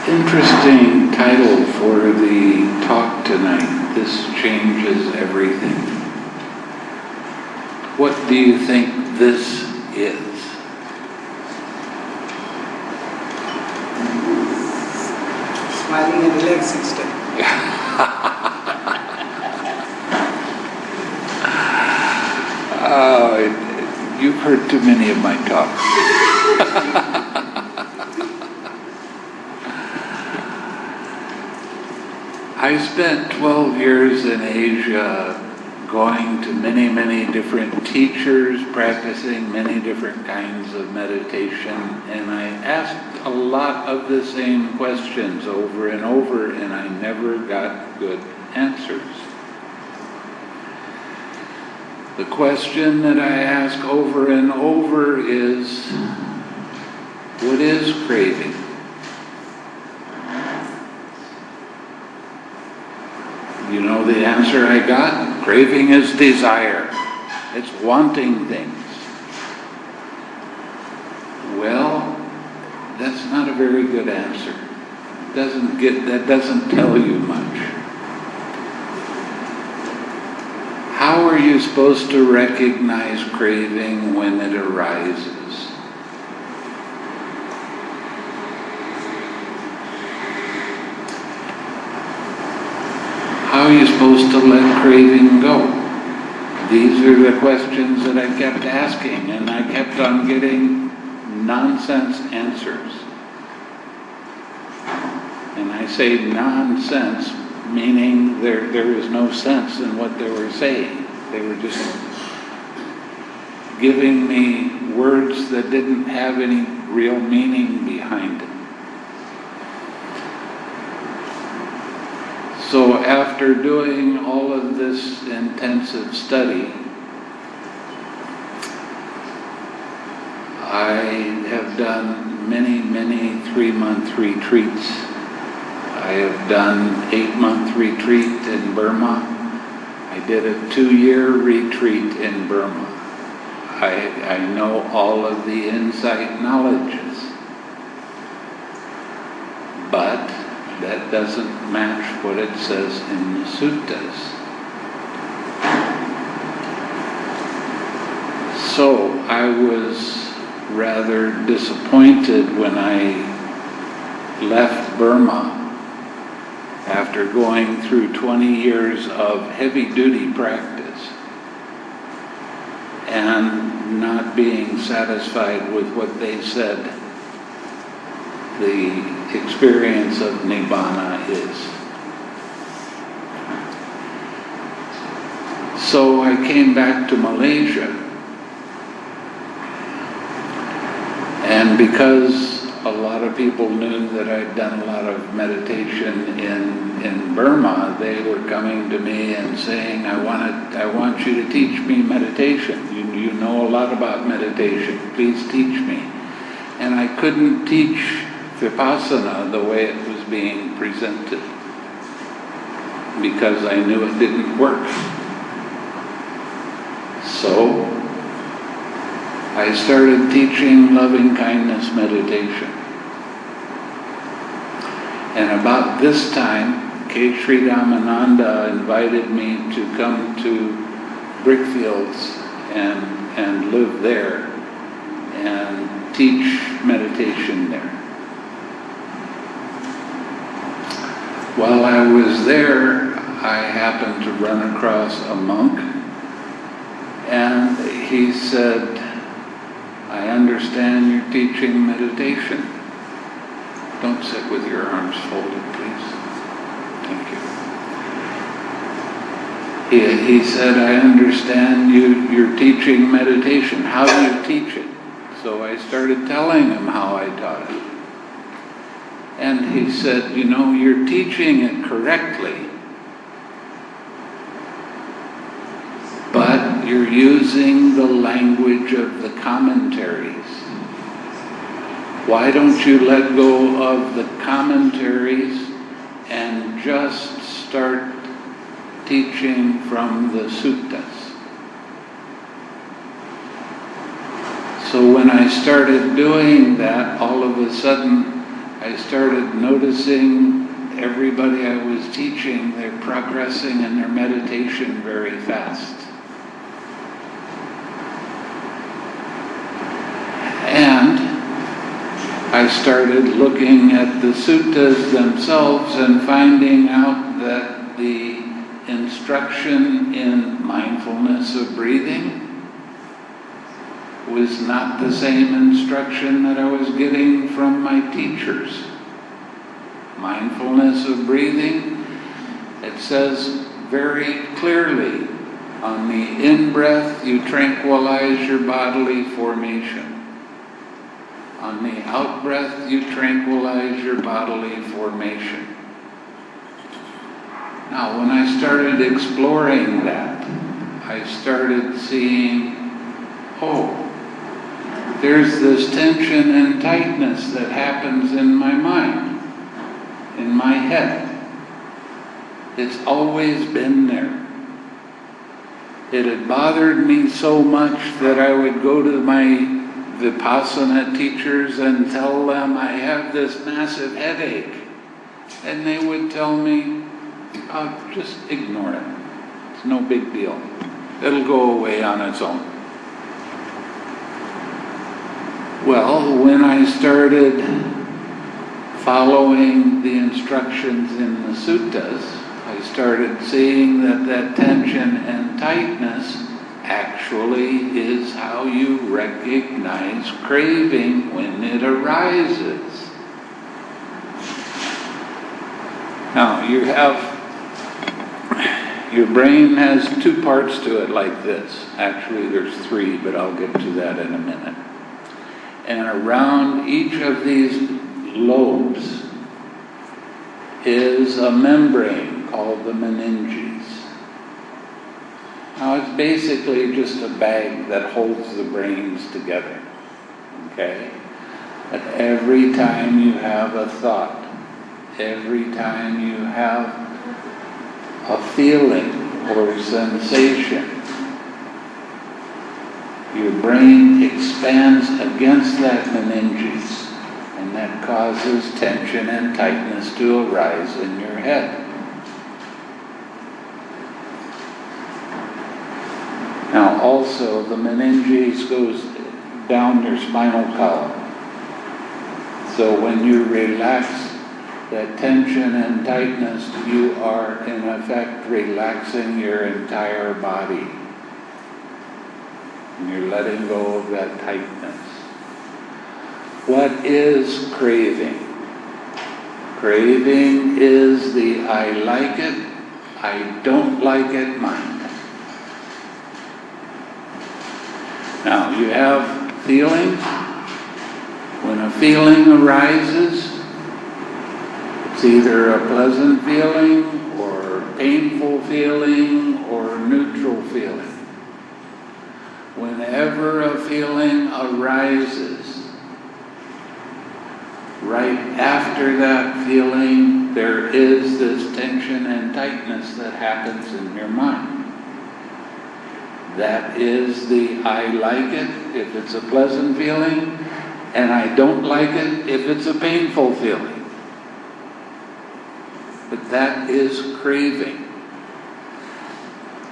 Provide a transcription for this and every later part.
Interesting title for the talk tonight. This changes everything. What do you think this is? Smiling and relaxing state. You've heard too many of my talks. I spent 12 years in Asia going to many, many different teachers, practicing many different kinds of meditation, and I asked a lot of the same questions over and over, and I never got good answers. The question that I ask over and over is, what is craving? You know the answer I got? Craving is desire. It's wanting things. Well, that's not a very good answer. That doesn't tell you much. How are you supposed to recognize craving when it arises? How are you supposed to let craving go? These are the questions that I kept asking, and I kept on getting nonsense answers. And I say nonsense, meaning there was no sense in what they were saying. They were just giving me words that didn't have any real meaning behind it. So after doing all of this intensive study, I have done many, many 3-month retreats. I have done 8-month retreat in Burma. I did a 2-year retreat in Burma. I know all of the insight knowledges, but that doesn't match what it says in the suttas. So I was rather disappointed when I left Burma after going through 20 years of heavy-duty practice and not being satisfied with what they said the experience of Nibbana is. So I came back to Malaysia, and because a lot of people knew that I'd done a lot of meditation in Burma, they were coming to me and saying, I want you to teach me meditation. You know a lot about meditation. Please teach me. And I couldn't teach Vipassana the way it was being presented because I knew it didn't work. So I started teaching loving-kindness meditation. And about this time, K. Sri Ramananda invited me to come to Brickfields and live there and teach meditation there. While I was there, I happened to run across a monk, and he said, I understand you're teaching meditation. Don't sit with your arms folded, please. Thank you. He said, I understand you're teaching meditation. How do you teach it? So I started telling him how I taught it. And he said, you know, you're teaching it correctly, but you're using the language of the commentaries. Why don't you let go of the commentaries and just start teaching from the suttas? So when I started doing that, all of a sudden I started noticing everybody I was teaching, they're progressing in their meditation very fast. And I started looking at the suttas themselves and finding out that the instruction in mindfulness of breathing was not the same instruction that I was getting from my teachers. Mindfulness of breathing, it says very clearly, on the in-breath you tranquilize your bodily formation. On the out-breath you tranquilize your bodily formation. Now, when I started exploring that, I started seeing, oh, there's this tension and tightness that happens in my mind, in my head. It's always been there. It had bothered me so much that I would go to my Vipassana teachers and tell them I have this massive headache. And they would tell me, oh, just ignore it. It's no big deal. It'll go away on its own. Well, when I started following the instructions in the suttas, I started seeing that tension and tightness actually is how you recognize craving when it arises. Now, your brain has two parts to it like this. Actually, there's three, but I'll get to that in a minute. And around each of these lobes is a membrane called the meninges. Now, it's basically just a bag that holds the brains together, okay? But every time you have a thought, every time you have a feeling or sensation, your brain expands against that meninges, and that causes tension and tightness to arise in your head. Now also, the meninges goes down your spinal column. So when you relax that tension and tightness, you are in effect relaxing your entire body. And you're letting go of that tightness. What is craving? Craving is the I like it, I don't like it mind. Now, you have feelings. When a feeling arises, it's either a pleasant feeling or a painful feeling or a neutral feeling. Whenever a feeling arises, right after that feeling, there is this tension and tightness that happens in your mind. That is the I like it if it's a pleasant feeling, and I don't like it if it's a painful feeling. But that is craving.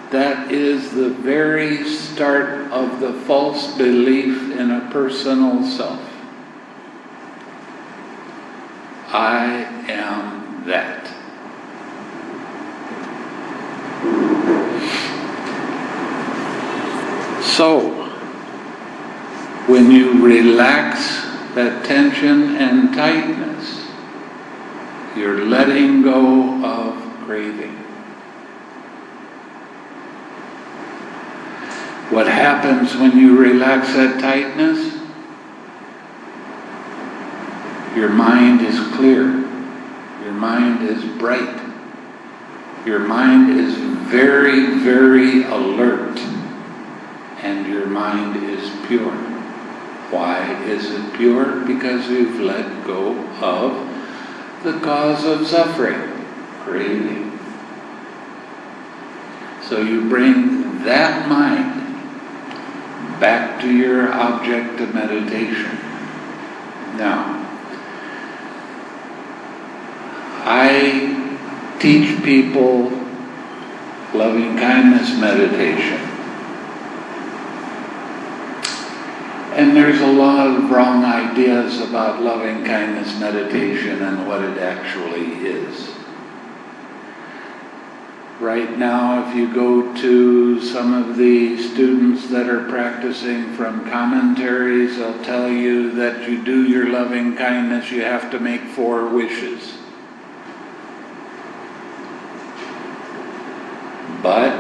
That is the very start of the false belief in a personal self. I am that. So, when you relax that tension and tightness, you're letting go of craving. What happens when you relax that tightness? Your mind is clear. Your mind is bright. Your mind is very, very alert. And your mind is pure. Why is it pure? Because you've let go of the cause of suffering, craving. So you bring that mind back to your object of meditation. Now, I teach people loving kindness meditation. And there's a lot of wrong ideas about loving kindness meditation and what it actually is. Right now, if you go to some of the students that are practicing from commentaries, they'll tell you that you do your loving kindness, you have to make 4 wishes. But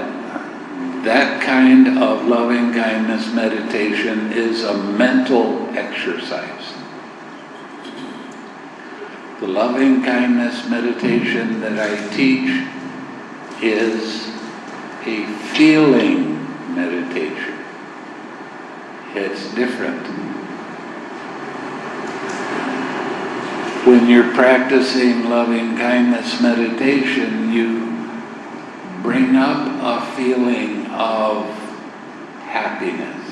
that kind of loving kindness meditation is a mental exercise. The loving kindness meditation that I teach is a feeling meditation. It's different. When you're practicing loving kindness meditation, you bring up a feeling of happiness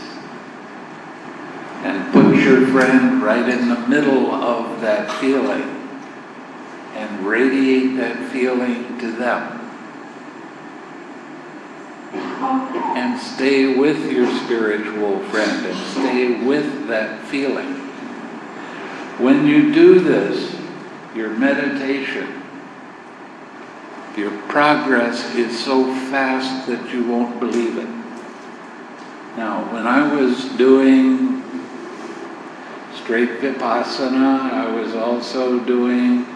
and put your friend right in the middle of that feeling and radiate that feeling to them. And stay with your spiritual friend and stay with that feeling. When you do this, your meditation, your progress is so fast that you won't believe it. Now, when I was doing straight Vipassana, I was also doing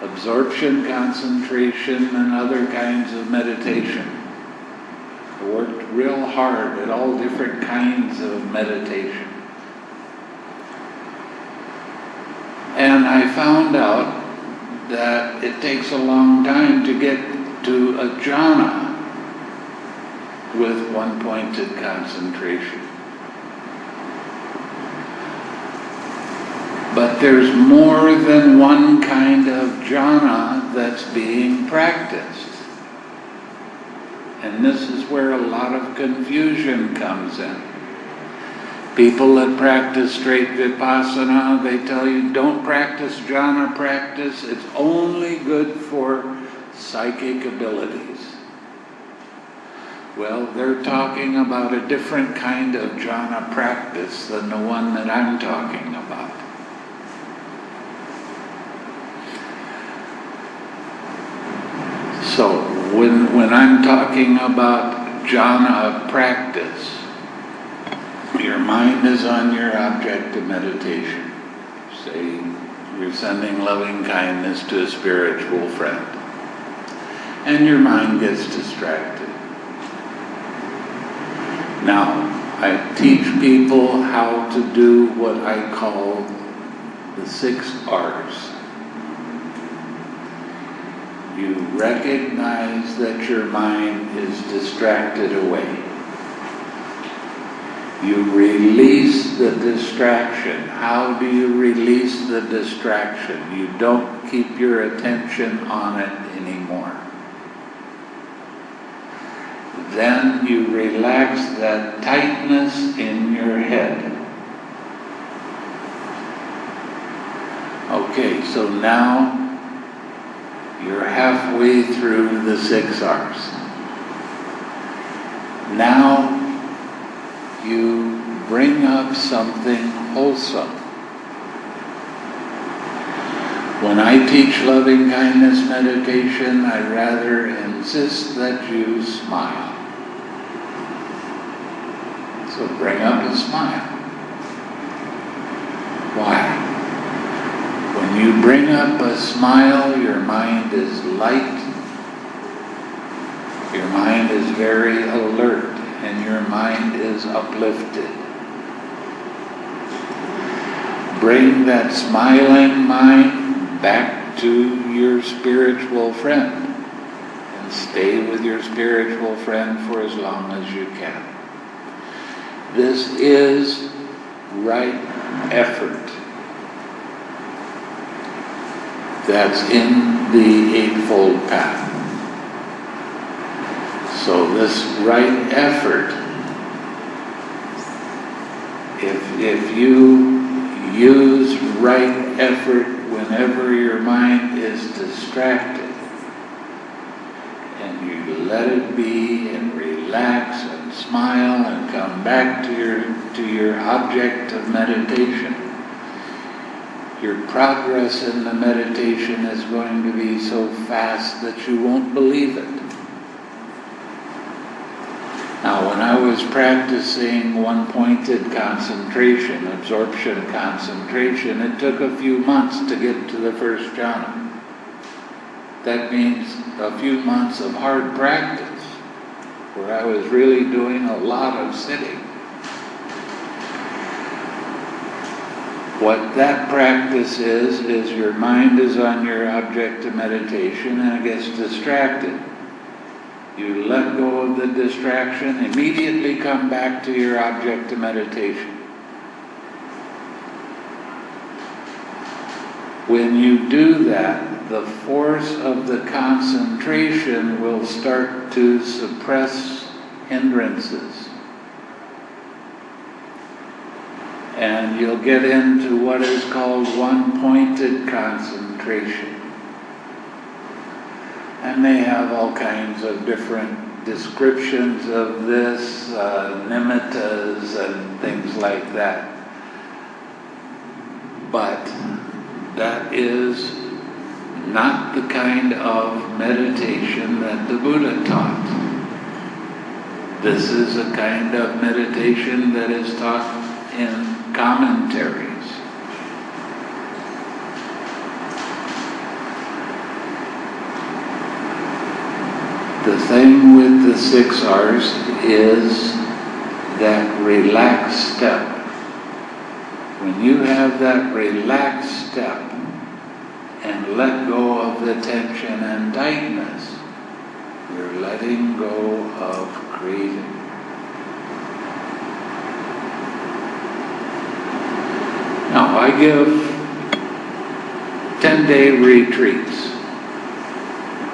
absorption, concentration, and other kinds of meditation. I worked real hard at all different kinds of meditation. And I found out that it takes a long time to get to a jhana with one-pointed concentration. But there's more than one kind of jhana that's being practiced. And this is where a lot of confusion comes in. People that practice straight Vipassana, they tell you, don't practice jhana practice, it's only good for psychic abilities. Well, they're talking about a different kind of jhana practice than the one that I'm talking about. So, when I'm talking about jhana practice, your mind is on your object of meditation. Say you're sending loving kindness to a spiritual friend, and your mind gets distracted. Now, I teach people how to do what I call the 6 R's. You recognize that your mind is distracted away. You release the distraction. How do you release the distraction? You don't keep your attention on it anymore. Then you relax that tightness in your head. Okay, so now you're halfway through the 6 R's. Now you bring up something wholesome. When I teach loving kindness meditation, I rather insist that you smile. So bring up a smile. Why? When you bring up a smile, your mind is light, your mind is very alert, and your mind is uplifted. Bring that smiling mind back to your spiritual friend and stay with your spiritual friend for as long as you can. This is right effort. That's in the Eightfold Path. So this right effort, if you use right effort when whenever your mind is distracted, and you let it be and relax and smile and come back to your object of meditation, your progress in the meditation is going to be so fast that you won't believe it. Now, when I was practicing one-pointed concentration, absorption concentration, it took a few months to get to the first jhana. That means a few months of hard practice, where I was really doing a lot of sitting. What that practice is your mind is on your object of meditation and it gets distracted. You let go of the distraction, immediately come back to your object of meditation. When you do that, the force of the concentration will start to suppress hindrances. And you'll get into what is called one-pointed concentration. And they have all kinds of different descriptions of this, nimittas and things like that. But that is not the kind of meditation that the Buddha taught. This is a kind of meditation that is taught in commentaries. The thing with the 6 R's is that relaxed step. When you have that relaxed step and let go of the tension and tightness, you're letting go of craving. Now, I give 10-day retreats.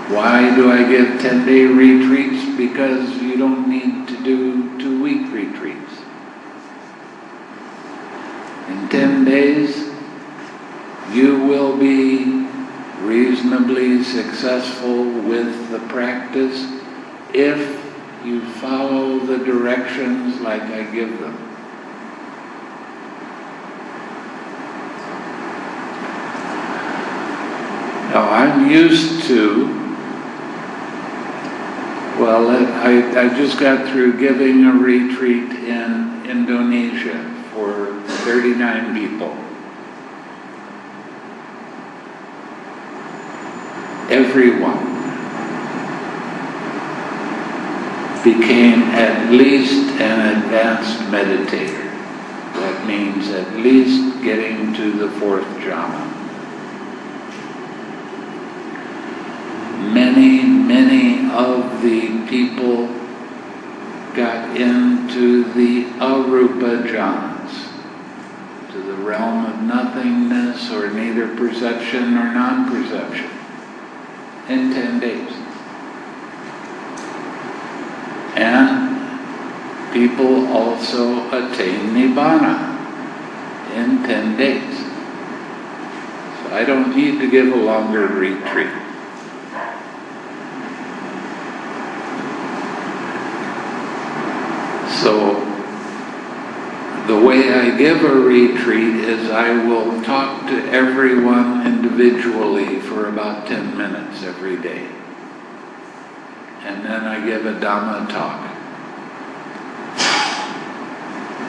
Why do I give 10-day retreats? Because you don't need to do 2-week retreats. In 10 days, you will be reasonably successful with the practice if you follow the directions like I give them. Now, I'm used to, I just got through giving a retreat in Indonesia for 39 people. Everyone became at least an advanced meditator. That means at least getting to the 4th jhana. Many of the people got into the arupa jhanas, to the realm of nothingness or neither perception nor non-perception, in 10 days. And people also attain nibbana in 10 days. So I don't need to give a longer retreat. So the way I give a retreat is I will talk to everyone individually for about 10 minutes every day. And then I give a Dhamma talk.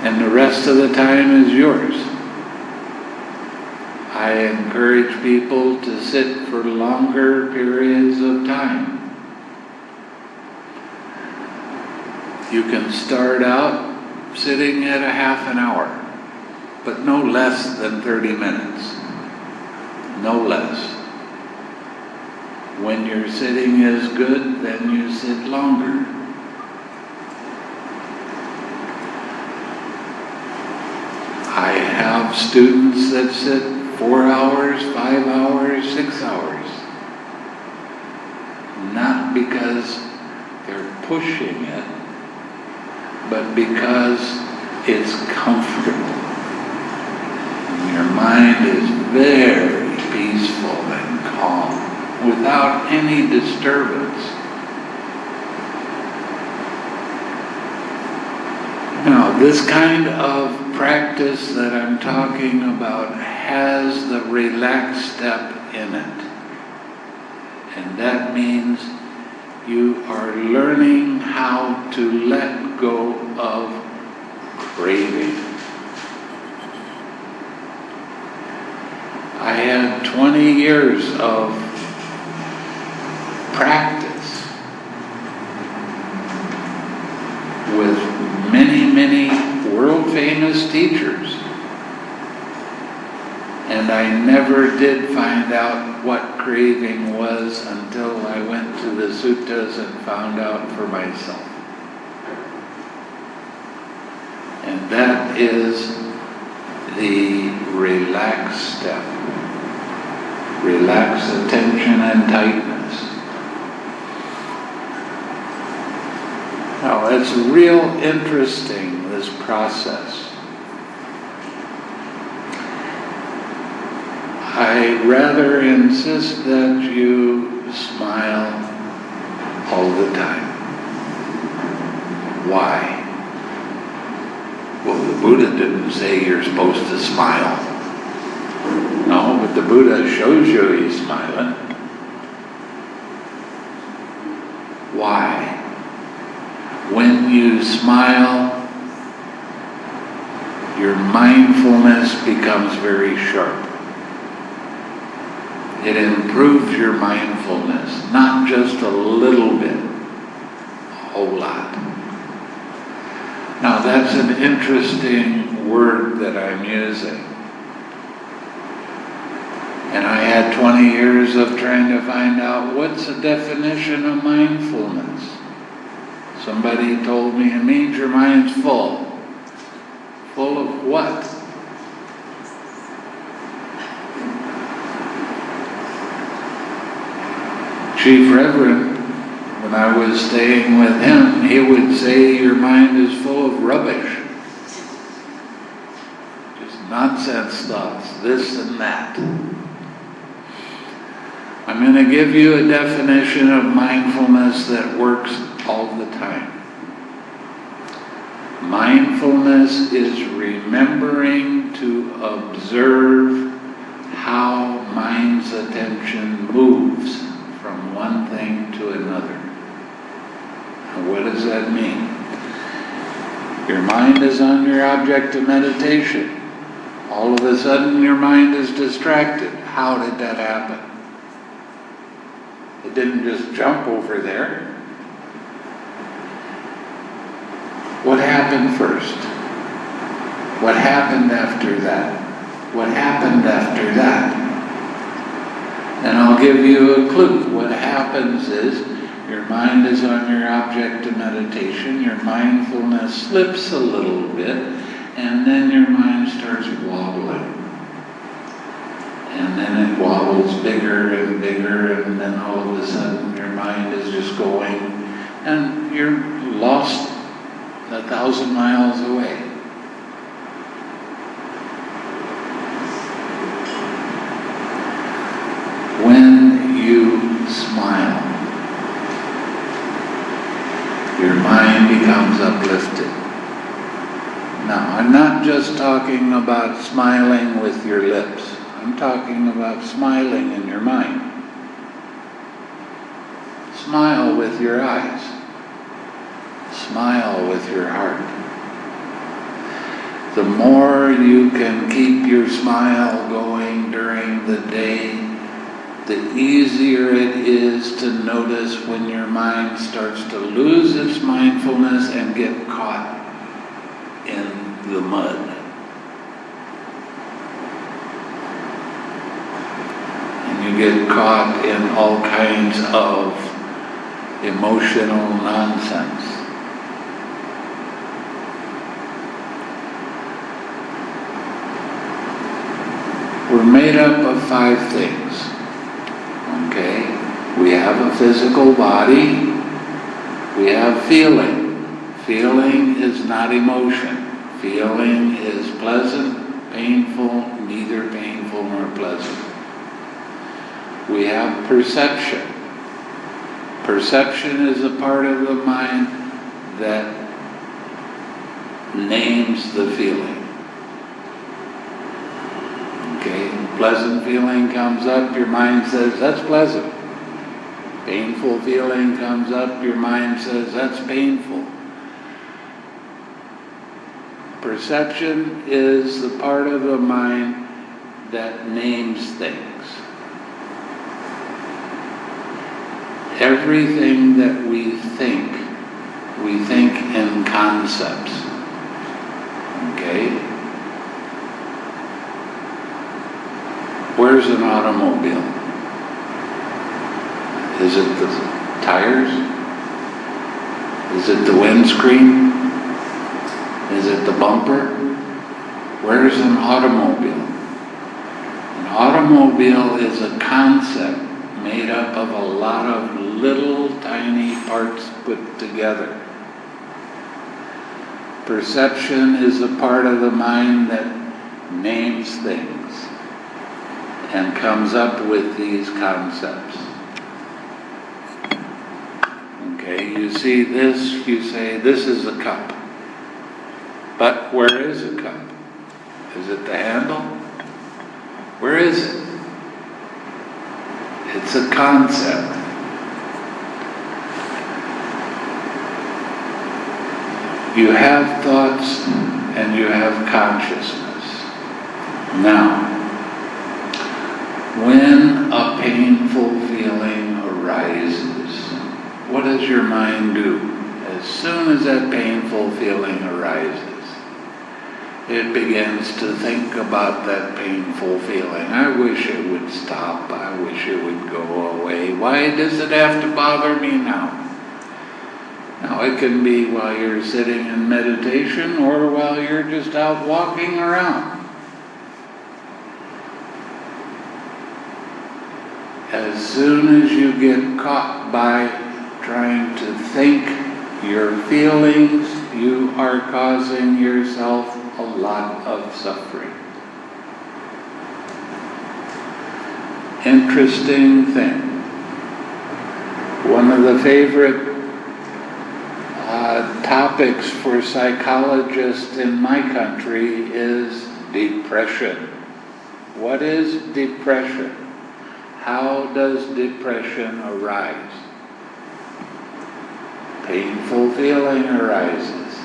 And the rest of the time is yours. I encourage people to sit for longer periods of time. You can start out sitting at a half an hour, but no less than 30 minutes. No less. When your sitting is good, then you sit longer. I have students that sit 4 hours, 5 hours, 6 hours. Not because they're pushing it, but because it's comfortable. And your mind is very peaceful. peaceful and calm without any disturbance. Now, this kind of practice that I'm talking about has the relaxed step in it. And that means you are learning how to let go of craving. I had 20 years of practice with many world-famous teachers. And I never did find out what craving was until I went to the suttas and found out for myself. And that is the relaxed step. Relax attention and tightness. Now, it's real interesting, this process. I rather insist that you smile all the time. Why? Well, the Buddha didn't say you're supposed to smile. No, but the Buddha shows you he's smiling. Why? When you smile, your mindfulness becomes very sharp. It improves your mindfulness, not just a little bit, a whole lot. Now that's an interesting word that I'm using. And I had 20 years of trying to find out what's the definition of mindfulness. Somebody told me it means your mind's full. Full of what? Chief Reverend, when I was staying with him, he would say your mind is full of rubbish. Just nonsense thoughts, this and that. I'm going to give you a definition of mindfulness that works all the time. Mindfulness is remembering to observe how mind's attention moves from one thing to another. And what does that mean? Your mind is on your object of meditation. All of a sudden your mind is distracted. How did that happen? It didn't just jump over there. What happened first? What happened after that? What happened after that? And I'll give you a clue. What happens is your mind is on your object of meditation, your mindfulness slips a little bit, and then your mind starts wobbling. And then it wobbles bigger and bigger, and then all of a sudden your mind is just going, and you're lost 1,000 miles away. When you smile, your mind becomes uplifted. Now, I'm not just talking about smiling with your lips. I'm talking about smiling in your mind. Smile with your eyes. Smile with your heart. The more you can keep your smile going during the day, the easier it is to notice when your mind starts to lose its mindfulness and get caught in the mud. And you get caught in all kinds of emotional nonsense. We're made up of 5 things. Okay? We have a physical body. We have feeling. Feeling is not emotion. Feeling is pleasant, painful, neither painful nor pleasant. we have perception. Perception is a part of the mind that names the feeling. Okay, pleasant feeling comes up, your mind says, that's pleasant. Painful feeling comes up, your mind says, that's painful. Perception is the part of the mind that names things. Everything that we think in concepts. Okay? Where's an automobile? Is it the tires? Is it the windscreen? Is it the bumper? Where's an automobile? An automobile is a concept made up of a lot of little tiny parts put together. Perception is a part of the mind that names things and comes up with these concepts. Okay, you see this, you say, this is a cup. But where is a cup? Is it the handle? Where is it? It's a concept. You have thoughts and you have consciousness. Now, when a painful feeling arises, what does your mind do? As soon as that painful feeling arises, it begins to think about that painful feeling. I wish it would stop. I wish it would go away. Why does it have to bother me now? Now, it can be while you're sitting in meditation or while you're just out walking around. As soon as you get caught by trying to think your feelings, you are causing yourself a lot of suffering. Interesting thing. One of the favorite topics for psychologists in my country is depression. What is depression? How does depression arise? Painful feeling arises.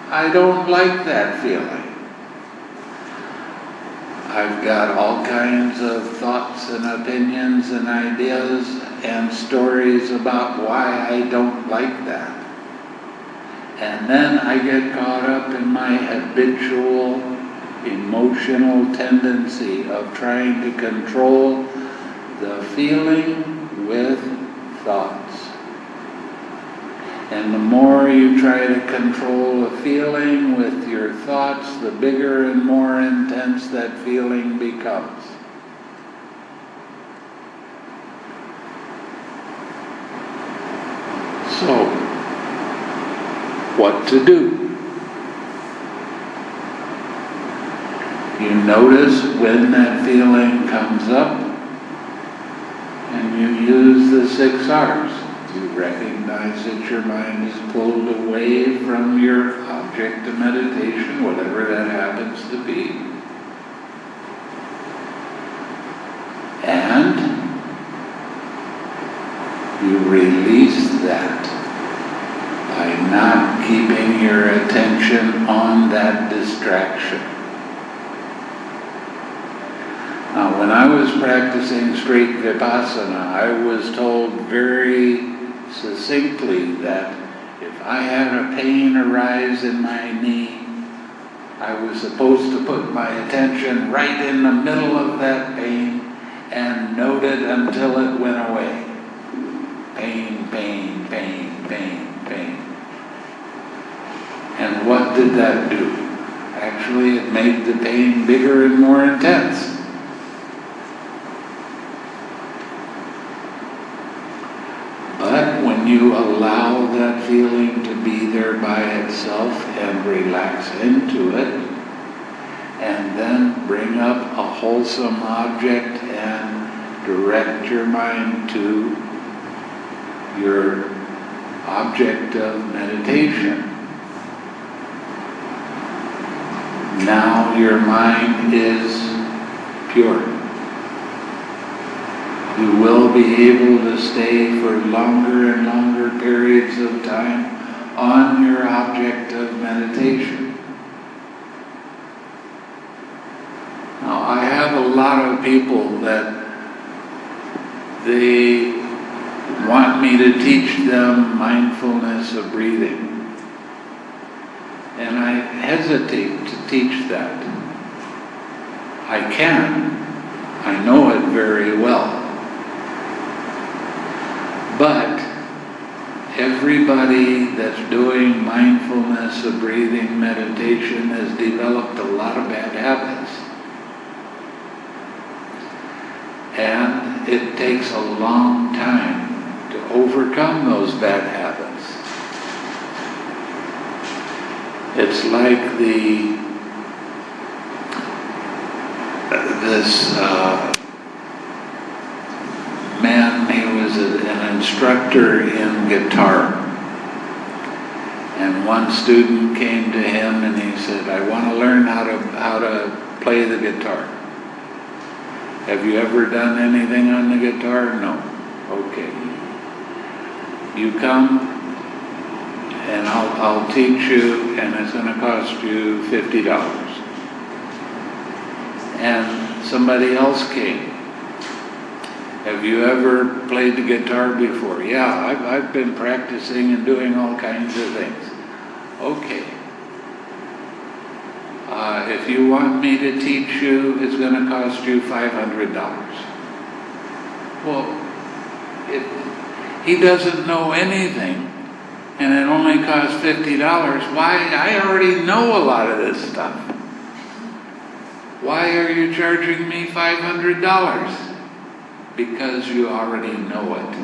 I don't like that feeling. I've got all kinds of thoughts and opinions and ideas and stories about why I don't like that. And then I get caught up in my habitual emotional tendency of trying to control the feeling with thoughts. And the more you try to control a feeling with your thoughts, the bigger and more intense that feeling becomes. So, what to do? You notice when that feeling comes up, and you use the 6 R's. You recognize that your mind is pulled away from your object of meditation, whatever that happens to be. And you release that by not keeping your attention on that distraction. Now, when I was practicing straight Vipassana, I was told very succinctly that if I had a pain arise in my knee, I was supposed to put my attention right in the middle of that pain and note it until it went away. Pain, pain, pain, pain, pain. And what did that do? Actually, it made the pain bigger and more intense. But when you allow that feeling to be there by itself and relax into it, and then bring up a wholesome object and direct your mind to your object of meditation. Now your mind is pure. You will be able to stay for longer and longer periods of time on your object of meditation. Now, I have a lot of people that they want me to teach them mindfulness of breathing. And I hesitate to teach that. I can. I know it very well. But everybody that's doing mindfulness of breathing meditation has developed a lot of bad habits. And it takes a long time to overcome those bad habits. It's like this man, he was an instructor in guitar. And one student came to him and he said, I want to learn how to play the guitar. Have you ever done anything on the guitar? No. Okay. You come and I'll teach you, and it's going to cost you $50. And somebody else came. Have you ever played the guitar before? Yeah, I've been practicing and doing all kinds of things. Okay. If you want me to teach you, it's going to cost you $500. Well, he doesn't know anything, and it only costs $50. Why? I already know a lot of this stuff. Why are you charging me $500? Because you already know it.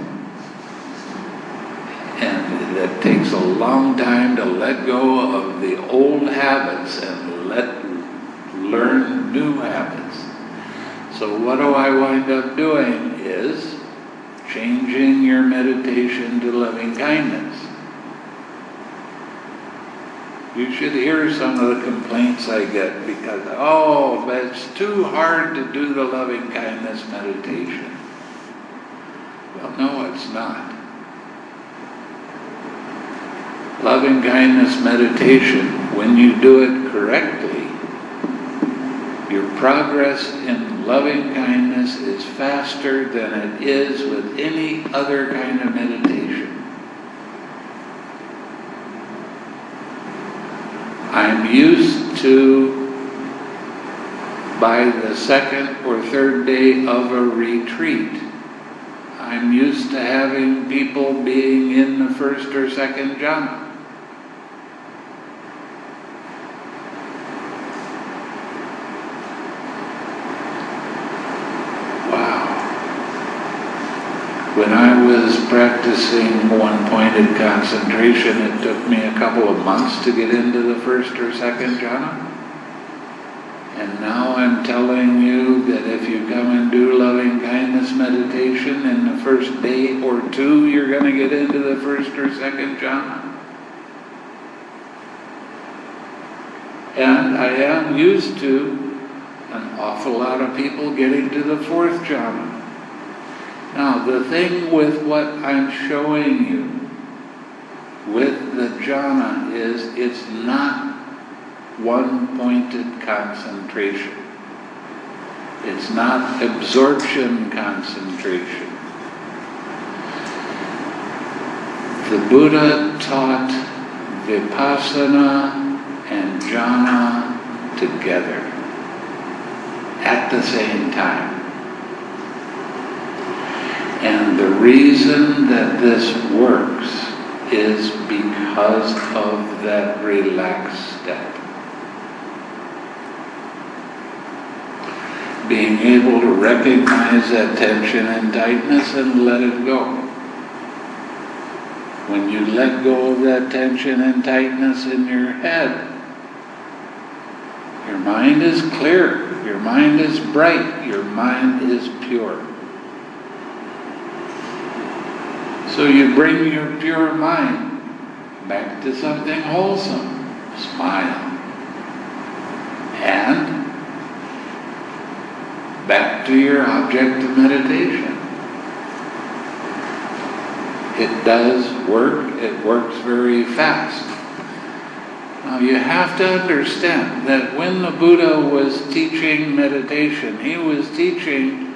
And it takes a long time to let go of the old habits and learn new habits. So what do I wind up doing is changing your meditation to loving kindness. You should hear some of the complaints I get because, but it's too hard to do the loving kindness meditation. Well, no, it's not. Loving kindness meditation, when you do it correctly, your progress in loving kindness is faster than it is with any other kind of meditation. I'm used to, by the second or third day of a retreat, I'm used to having people being in the first or second jhana. When I was practicing one-pointed concentration, it took me a couple of months to get into the first or second jhana. And now I'm telling you that if you come and do loving kindness meditation, in the first day or two, you're going to get into the first or second jhana. And I am used to an awful lot of people getting to the fourth jhana. Now, the thing with what I'm showing you with the jhana is it's not one-pointed concentration. It's not absorption concentration. The Buddha taught vipassana and jhana together at the same time. And the reason that this works is because of that relaxed step. Being able to recognize that tension and tightness and let it go. When you let go of that tension and tightness in your head, your mind is clear, your mind is bright, your mind is pure. So you bring your pure mind back to something wholesome. Smile. And back to your object of meditation. It does work. It works very fast. Now you have to understand that when the Buddha was teaching meditation, he was teaching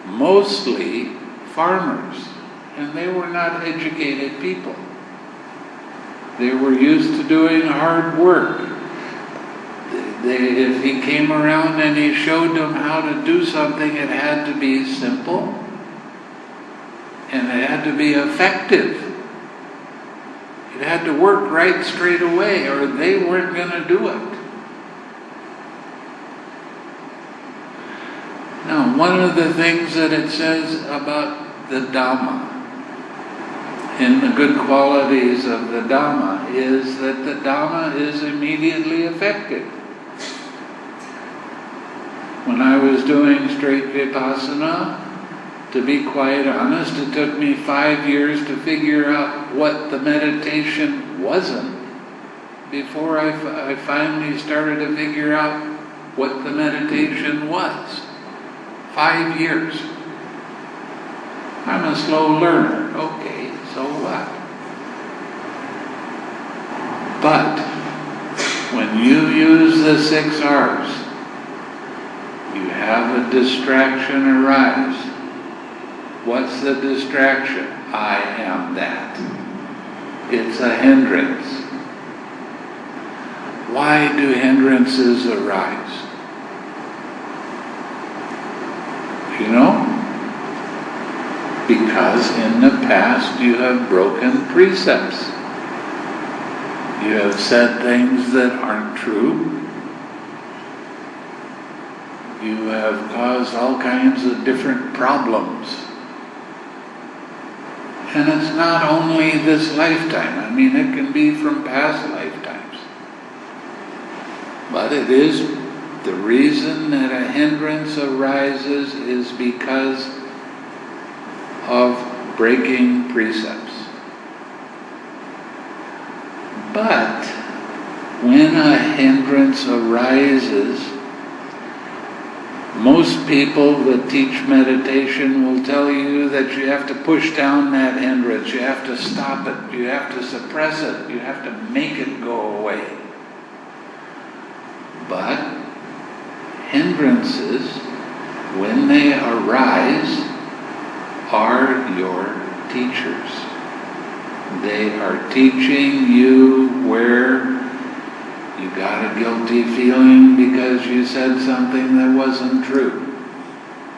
mostly farmers, and they were not educated people. They were used to doing hard work. If he came around and he showed them how to do something, it had to be simple and it had to be effective. It had to work right straight away or they weren't going to do it. Now, one of the things that it says about the Dhamma, in the good qualities of the Dhamma, is that the Dhamma is immediately effective. When I was doing straight Vipassana, to be quite honest, it took me 5 years to figure out what the meditation wasn't before I finally started to figure out what the meditation was. 5 years. I'm a slow learner. Okay, so what? But when you use the 6 R's, you have a distraction arise. What's the distraction? I am that. It's a hindrance. Why do hindrances arise? You know? Because in the past you have broken precepts. You have said things that aren't true. You have caused all kinds of different problems. And it's not only this lifetime. I mean, it can be from past lifetimes. But it is the reason that a hindrance arises is because of breaking precepts. But when a hindrance arises, most people that teach meditation will tell you that you have to push down that hindrance, you have to stop it, you have to suppress it, you have to make it go away. But hindrances, when they arise, are your teachers. They are teaching you where you got a guilty feeling because you said something that wasn't true.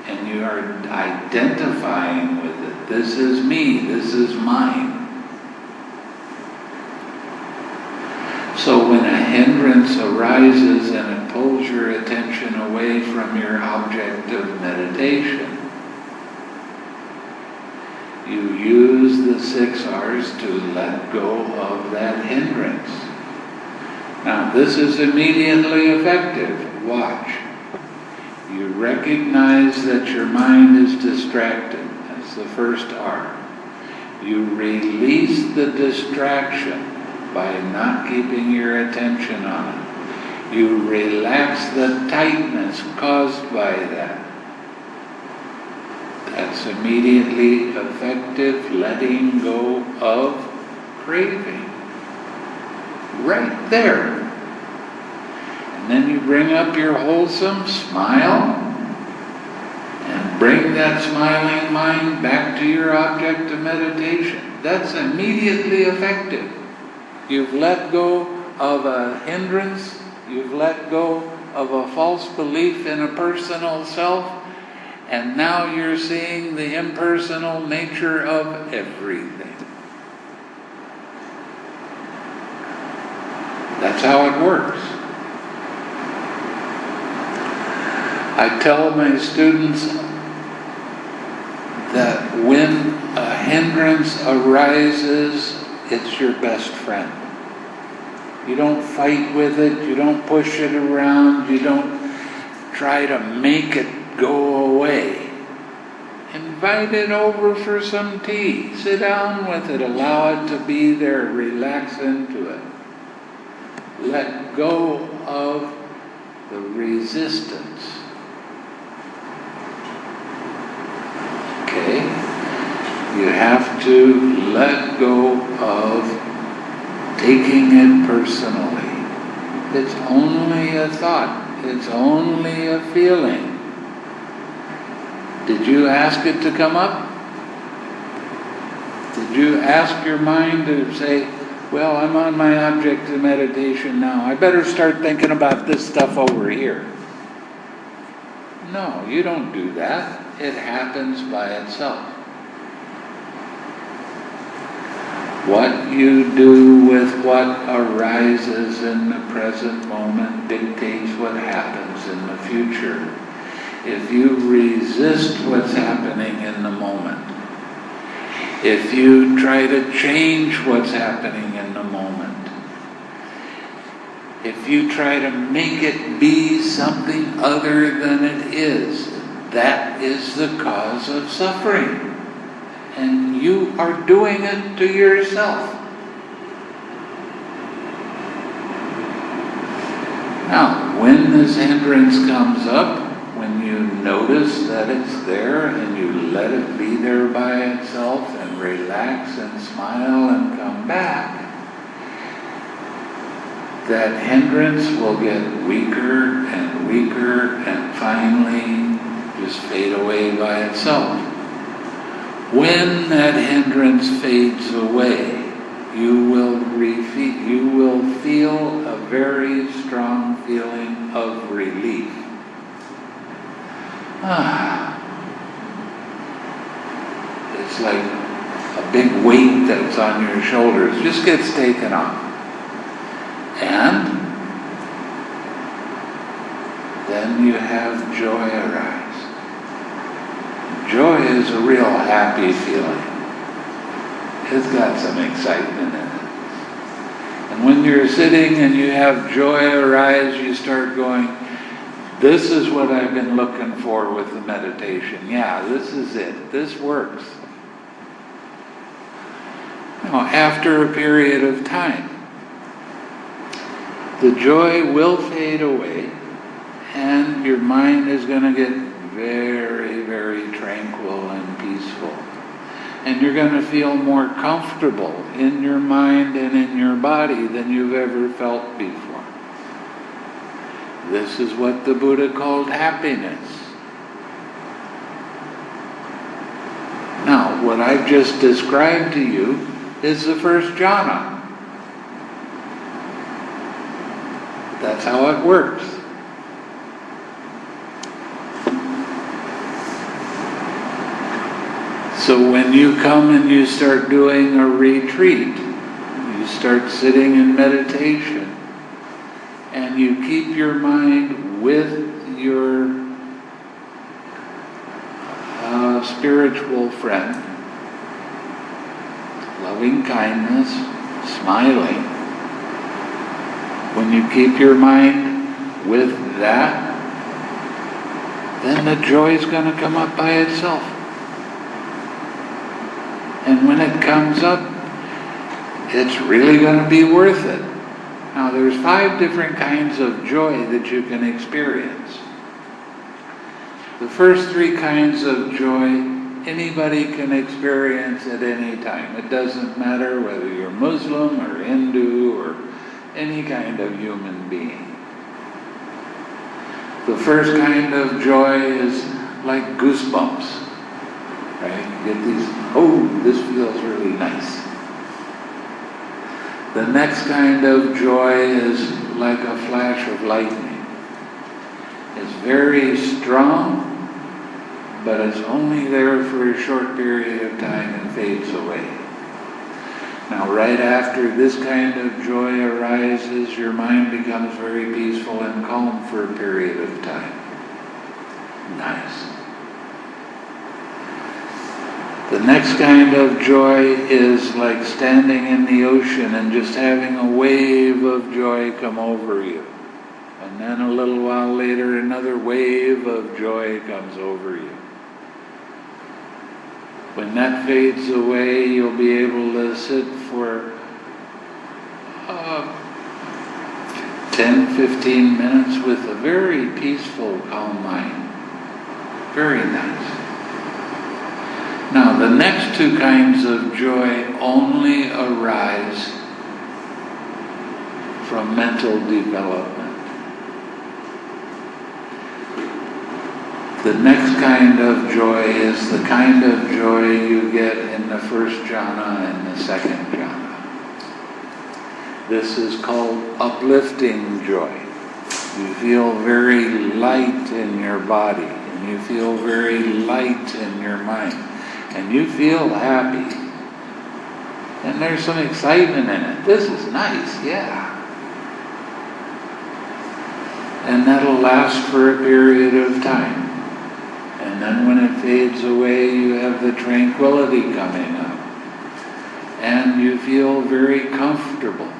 And you are identifying with it. This is me, this is mine. So when a hindrance arises and it pulls your attention away from your object of meditation, you use the 6 R's to let go of that hindrance. Now, this is immediately effective. Watch. You recognize that your mind is distracted. That's the first R. You release the distraction by not keeping your attention on it. You relax the tightness caused by that. That's immediately effective letting go of craving. Right there. And then you bring up your wholesome smile and bring that smiling mind back to your object of meditation. That's immediately effective. You've let go of a hindrance. You've let go of a false belief in a personal self. And now you're seeing the impersonal nature of everything. That's how it works. I tell my students that when a hindrance arises, it's your best friend. You don't fight with it, you don't push it around, you don't try to make it go away. invite it over for some tea. Sit down with it, allow it to be there, relax into it. Let go of the resistance. Okay? You have to let go of taking it personally. It's only a thought. It's only a feeling. Did you ask it to come up? Did you ask your mind to say, well, I'm on my object of meditation now. I better start thinking about this stuff over here. No, you don't do that. It happens by itself. What you do with what arises in the present moment dictates what happens in the future. If you resist what's happening in the moment, if you try to change what's happening in the moment, if you try to make it be something other than it is, that is the cause of suffering. And you are doing it to yourself. Now, when this hindrance comes up, when you notice that it's there and you let it be there by itself and relax and smile and come back, that hindrance will get weaker and weaker and finally just fade away by itself. When that hindrance fades away, you will feel a very strong feeling of relief. It's like a big weight that's on your shoulders just gets taken off. And then you have joy arise. Joy is a real happy feeling. It's got some excitement in it. And when you're sitting and you have joy arise, you start going, this is what I've been looking for with the meditation. Yeah, this is it. This works. Now, after a period of time, the joy will fade away and your mind is going to get very, very tranquil and peaceful. And you're going to feel more comfortable in your mind and in your body than you've ever felt before. This is what the Buddha called happiness. Now, what I've just described to you is the first jhana. That's how it works. So when you come and you start doing a retreat, you start sitting in meditation, and you keep your mind with your spiritual friend, loving kindness, smiling. When you keep your mind with that, then the joy is going to come up by itself. And when it comes up, it's really going to be worth it. Now, there's 5 different kinds of joy that you can experience. The first 3 kinds of joy, anybody can experience at any time. It doesn't matter whether you're Muslim or Hindu or any kind of human being. The first kind of joy is like goosebumps. Right? You get these, oh, this feels really nice. The next kind of joy is like a flash of lightning. It's very strong, but it's only there for a short period of time and fades away. Now, right after this kind of joy arises, your mind becomes very peaceful and calm for a period of time. Nice. The next kind of joy is like standing in the ocean and just having a wave of joy come over you. And then a little while later, another wave of joy comes over you. When that fades away, you'll be able to sit for 10, 15 minutes with a very peaceful, calm mind. Very nice. Now, the next two kinds of joy only arise from mental development. The next kind of joy is the kind of joy you get in the first jhana and the second jhana. This is called uplifting joy. You feel very light in your body, and you feel very light in your mind, and you feel happy. And there's some excitement in it. This is nice, yeah. And that'll last for a period of time. And then when it fades away, you have the tranquility coming up. And you feel very comfortable.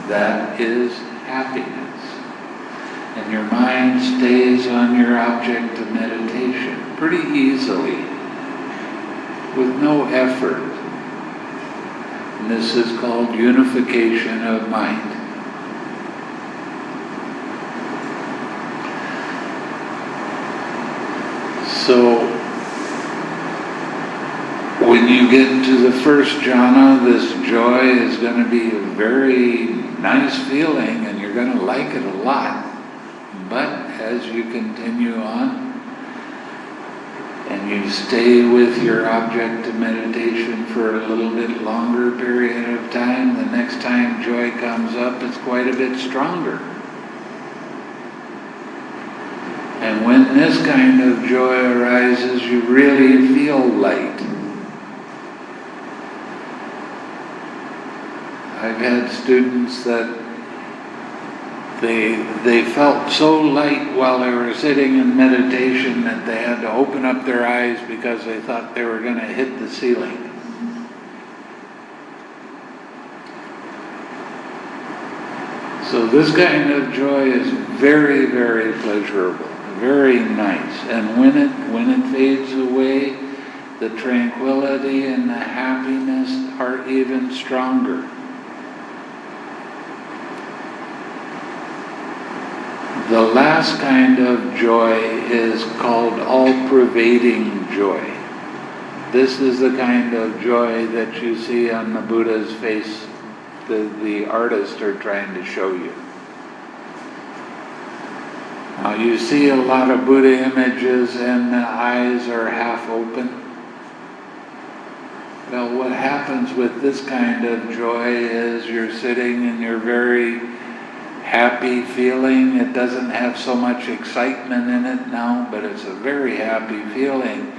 That is happiness. And your mind stays on your object of meditation pretty easily, with no effort. And this is called unification of mind. So, when you get to the first jhana, this joy is going to be a very nice feeling, and you're going to like it a lot. But as you continue on, and you stay with your object of meditation for a little bit longer period of time, the next time joy comes up, it's quite a bit stronger. And when this kind of joy arises, you really feel light. I've had students that they felt so light while they were sitting in meditation that they had to open up their eyes because they thought they were going to hit the ceiling. So this kind of joy is very, very pleasurable, very nice. And when it fades away, the tranquility and the happiness are even stronger. The last kind of joy is called all-pervading joy. This is the kind of joy that you see on the Buddha's face, the artists are trying to show you. Now you see a lot of Buddha images and the eyes are half open. Well, what happens with this kind of joy is you're sitting and you're very happy feeling. It doesn't have so much excitement in it now, but it's a very happy feeling.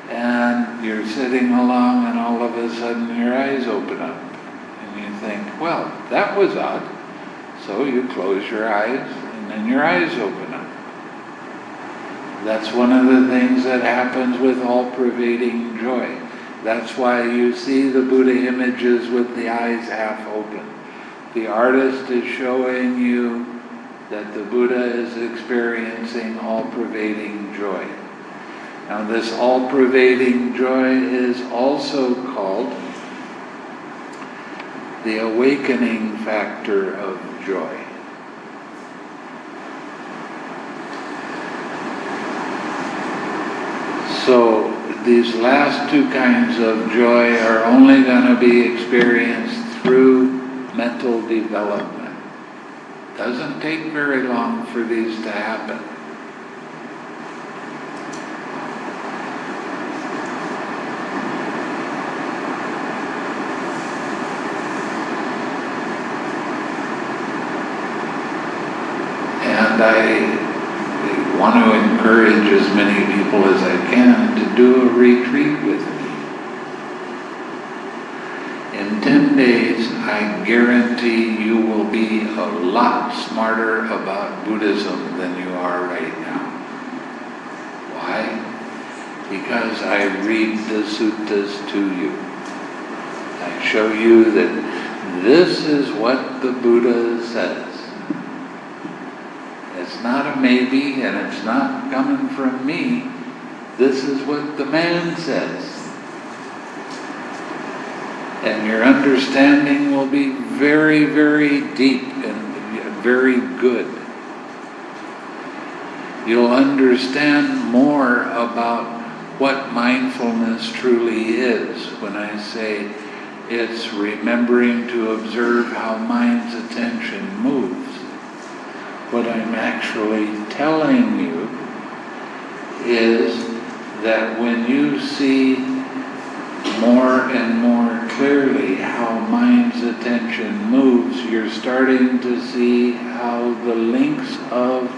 And you're sitting along and all of a sudden your eyes open up. And you think, well, that was odd. So you close your eyes and then your eyes open up. That's one of the things that happens with all-pervading joy. That's why you see the Buddha images with the eyes half open. The artist is showing you that the Buddha is experiencing all-pervading joy. Now this all-pervading joy is also called the awakening factor of joy. So these last two kinds of joy are only going to be experienced through mental development. Doesn't take very long for these to happen. And I want to encourage as many people as I can to do a retreat with me. In 10 days, I guarantee you will be a lot smarter about Buddhism than you are right now. Why? Because I read the suttas to you. I show you that this is what the Buddha says. It's not a maybe, and it's not coming from me. This is what the man says. And your understanding will be very, very deep and very good. You'll understand more about what mindfulness truly is when I say it's remembering to observe how mind's attention moves. What I'm actually telling you is that when you see more and more clearly how mind's attention moves, you're starting to see how the links of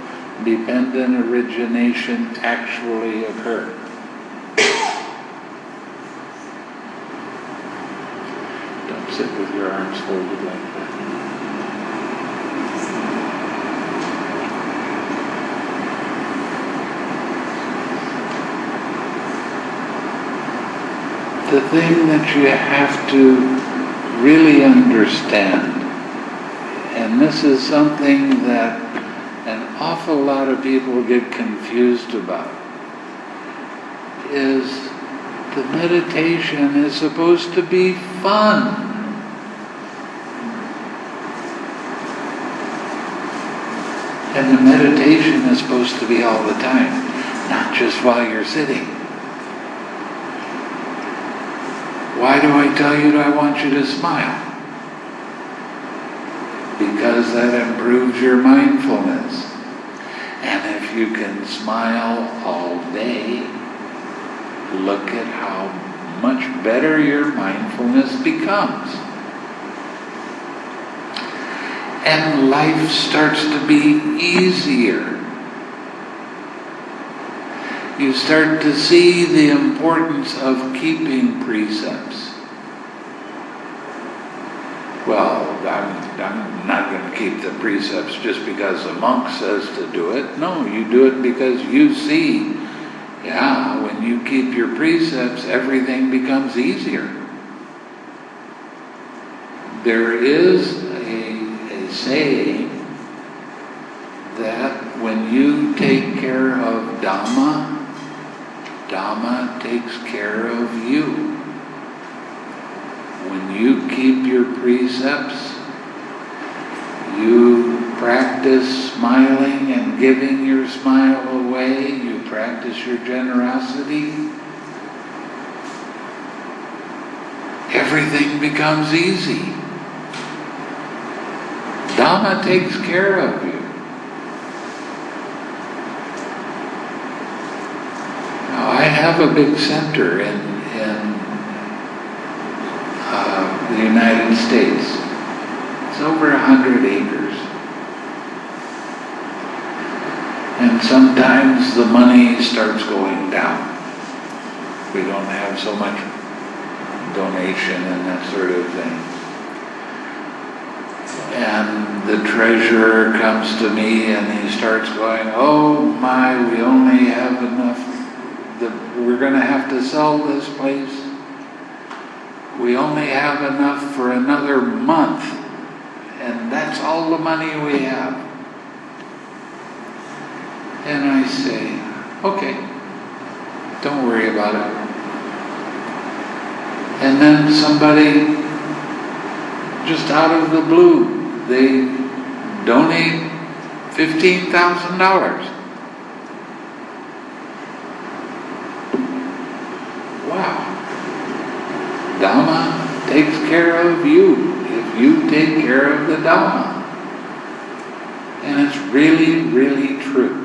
dependent origination actually occur. Don't sit with your arms folded like that. The thing that you have to really understand, and this is something that an awful lot of people get confused about, is the meditation is supposed to be fun. And the meditation is supposed to be all the time, not just while you're sitting. Why do I tell you I want you to smile? Because that improves your mindfulness. And if you can smile all day, look at how much better your mindfulness becomes. And life starts to be easier. You start to see the importance of keeping precepts. Well, I'm not going to keep the precepts just because the monk says to do it. No, you do it because you see, when you keep your precepts, everything becomes easier. There is a saying that when you take care of Dhamma, Dhamma takes care of you. When you keep your precepts, you practice smiling and giving your smile away, you practice your generosity, everything becomes easy. Dhamma takes care of you. Now, I have a big center in the United States. It's over 100 acres. And sometimes the money starts going down. We don't have so much donation and that sort of thing. And the treasurer comes to me and he starts going, oh my, we only have enough, we're going to have to sell this place. We only have enough for another month, and that's all the money we have. And I say, okay, don't worry about it. And then somebody, just out of the blue, they donate $15,000. Wow. Dhamma takes care of you if you take care of the Dhamma. And it's really, really true.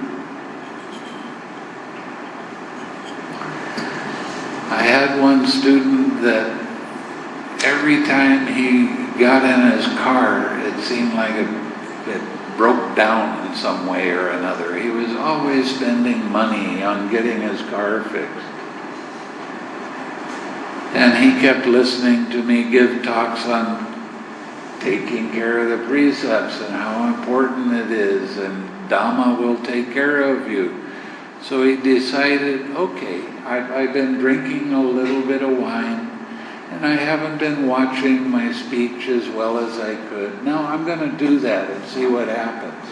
I had one student that every time he got in his car, it seemed like it broke down in some way or another. He was always spending money on getting his car fixed. And he kept listening to me give talks on taking care of the precepts and how important it is, and Dhamma will take care of you. So he decided, okay, I've been drinking a little bit of wine, and I haven't been watching my speech as well as I could. Now I'm going to do that and see what happens.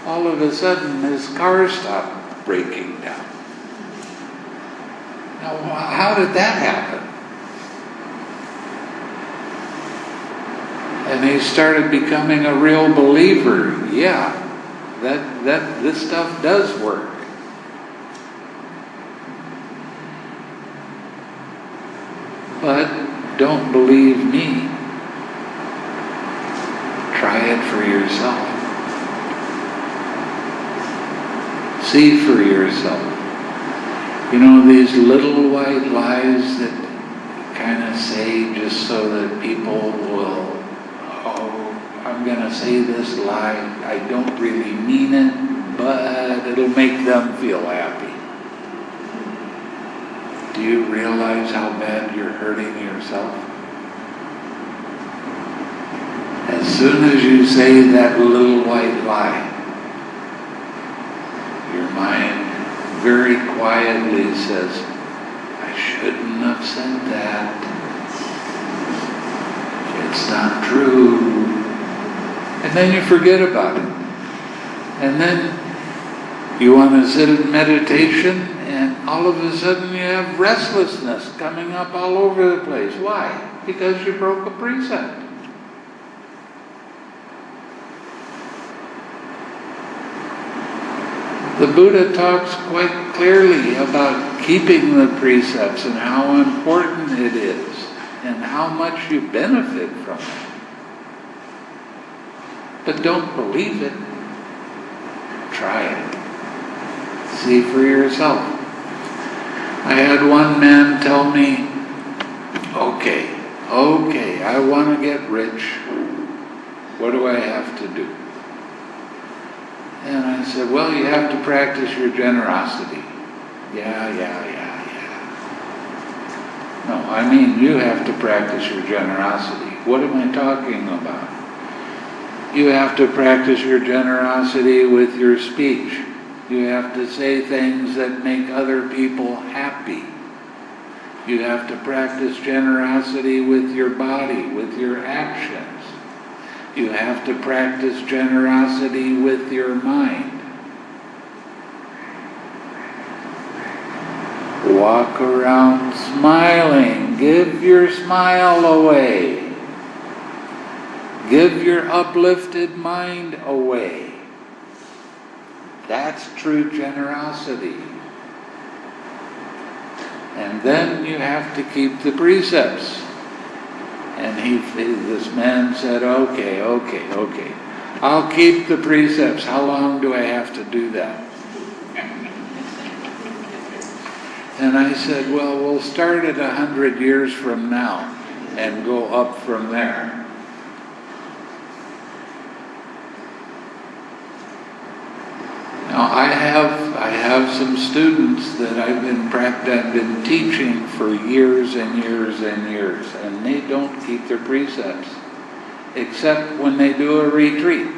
All of a sudden, his car stopped breaking down. Now, how did that happen? And he started becoming a real believer. Yeah, this stuff does work. But don't believe me. Try it for yourself. See for yourself. You know, these little white lies that kind of say just so that people will, oh, I'm going to say this lie. I don't really mean it, but it'll make them feel happy. Do you realize how bad you're hurting yourself? As soon as you say that little white lie, your mind very quietly says, I shouldn't have said that. It's not true. And then you forget about it. And then you want to sit in meditation, and all of a sudden you have restlessness coming up all over the place. Why? Because you broke a precept. The Buddha talks quite clearly about keeping the precepts and how important it is and how much you benefit from it. But don't believe it. Try it. See for yourself. I had one man tell me, okay, I want to get rich. What do I have to do? And I said, well, you have to practice your generosity. Yeah. No, I mean, you have to practice your generosity. What am I talking about? You have to practice your generosity with your speech. You have to say things that make other people happy. You have to practice generosity with your body, with your actions. You have to practice generosity with your mind. Walk around smiling. Give your smile away. Give your uplifted mind away. That's true generosity. And then you have to keep the precepts. And this man said, okay. I'll keep the precepts. How long do I have to do that? And I said, well, we'll start at 100 years from now and go up from there. Now I have some students that I've been teaching for years and years and years, and they don't keep their precepts, except when they do a retreat.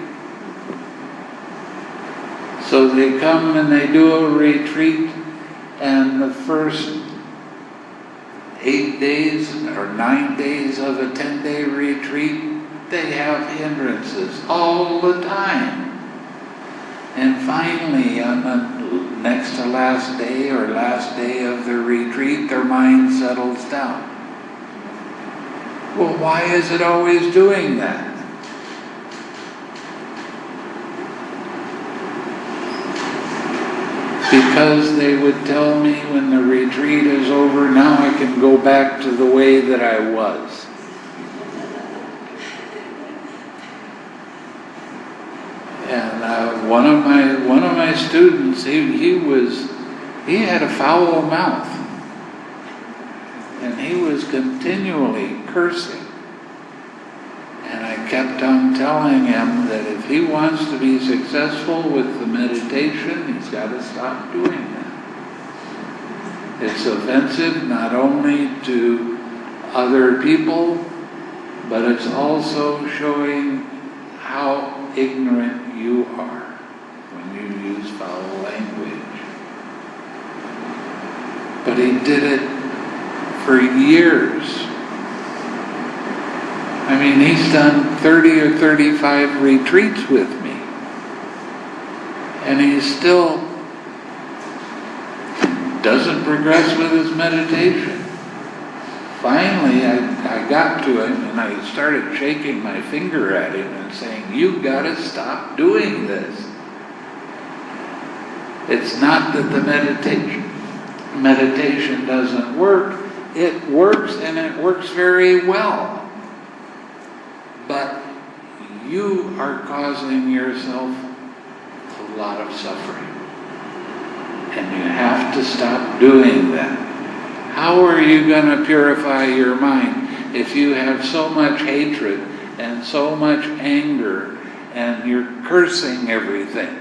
So they come and they do a retreat, and the first 8 days or 9 days of a 10-day retreat, they have hindrances all the time. And finally, on the next to last day or last day of the retreat, their mind settles down. Well, why is it always doing that? Because they would tell me when the retreat is over, now I can go back to the way that I was. And one of my students, he had a foul mouth, and he was continually cursing. And I kept on telling him that if he wants to be successful with the meditation, he's got to stop doing that. It's offensive not only to other people, but it's also showing how ignorant you are when you use foul language. But he did it for years. I mean, he's done 30 or 35 retreats with me. And he's still doesn't progress with his meditation. Finally, I got to him and I started shaking my finger at him and saying, "You've got to stop doing this. It's not that the meditation doesn't work. It works, and it works very well. But you are causing yourself a lot of suffering. And you have to stop doing that. How are you going to purify your mind if you have so much hatred and so much anger and you're cursing everything?"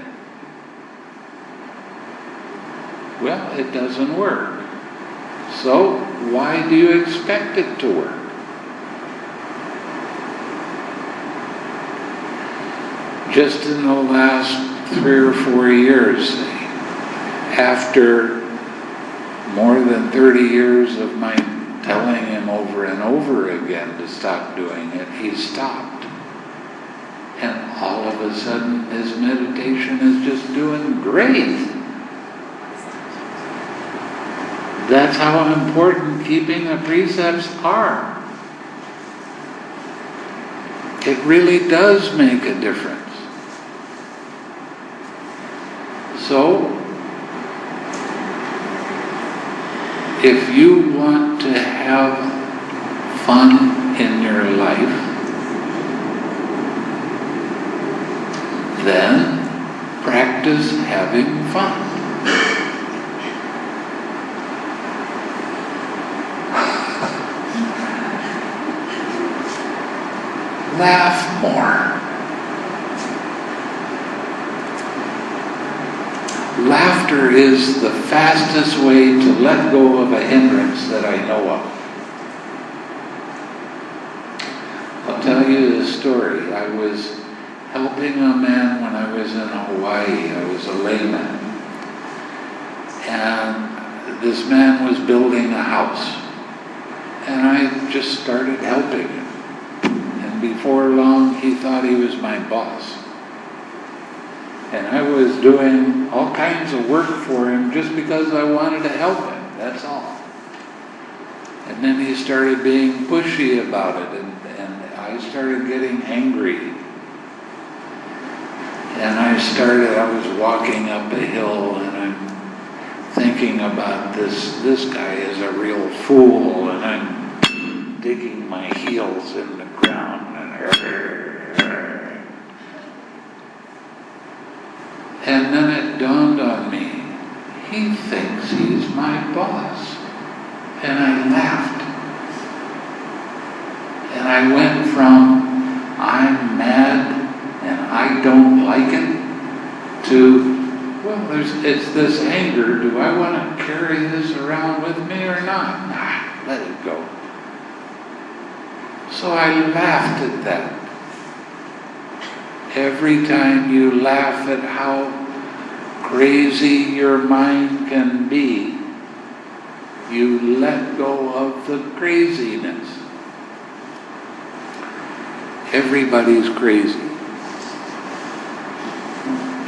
Well, it doesn't work. So why do you expect it to work? Just in the last 3 or 4 years, after more than 30 years of my telling him over and over again to stop doing it, he stopped. And all of a sudden, his meditation is just doing great. That's how important keeping the precepts are. It really does make a difference. So, if you want to have fun in your life, then practice having fun. Laugh more. Laughter is the fastest way to let go of a hindrance that I know of. I'll tell you the story. I was helping a man when I was in Hawaii. I was a layman. And this man was building a house. And I just started helping him. And before long, he thought he was my boss. And I was doing all kinds of work for him just because I wanted to help him, that's all. And then he started being pushy about it, and I started getting angry. And I was walking up a hill, and I'm thinking about this guy is a real fool, and I'm digging my heels in the ground, and then it dawned on me, he thinks he's my boss. And I laughed. And I went from, I'm mad and I don't like it, to, well, it's this anger. Do I want to carry this around with me or not? Nah, let it go. So I laughed at that. Every time you laugh at how crazy your mind can be, you let go of the craziness. Everybody's crazy.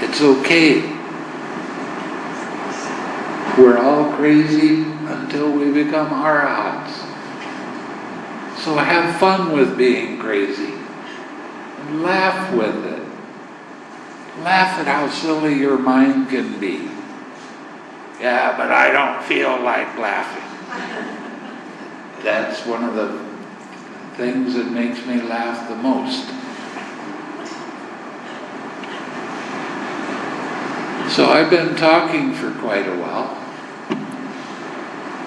It's okay. We're all crazy until we become arahats. So have fun with being crazy. And laugh with it. Laugh at how silly your mind can be. Yeah, but I don't feel like laughing. That's one of the things that makes me laugh the most. So I've been talking for quite a while.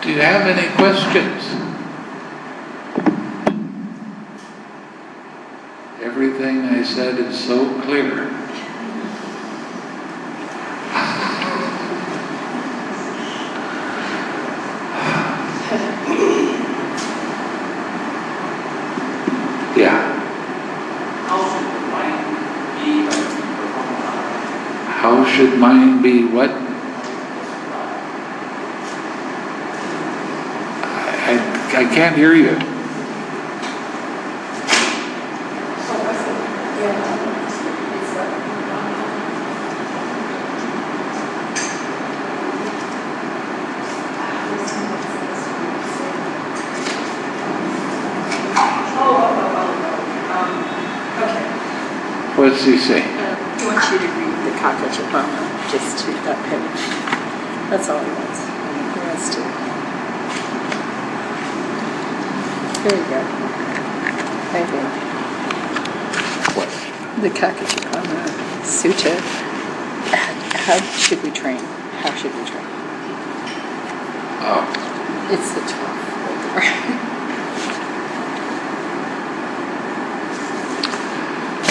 Do you have any questions? Everything I said is so clear. Yeah. How should mind be what? I can't hear you. What's he say? He wants you to read the Kakachapama, just to that page. That's all he wants. He wants to. There you go. Right there. What? The Kakachapama Sutta. How should we train? How should we train? Oh, It's the 12th right there.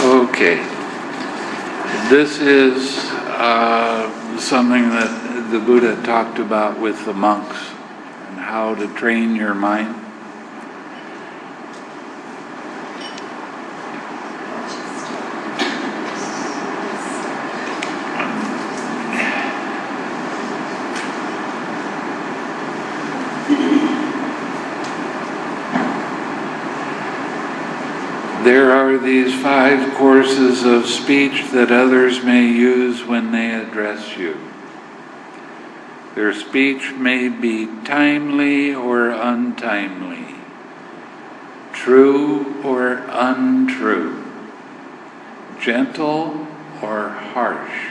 okay. This is something that the Buddha talked about with the monks and how to train your mind. There are these 5 courses of speech that others may use when they address you. Their speech may be timely or untimely, true or untrue, gentle or harsh,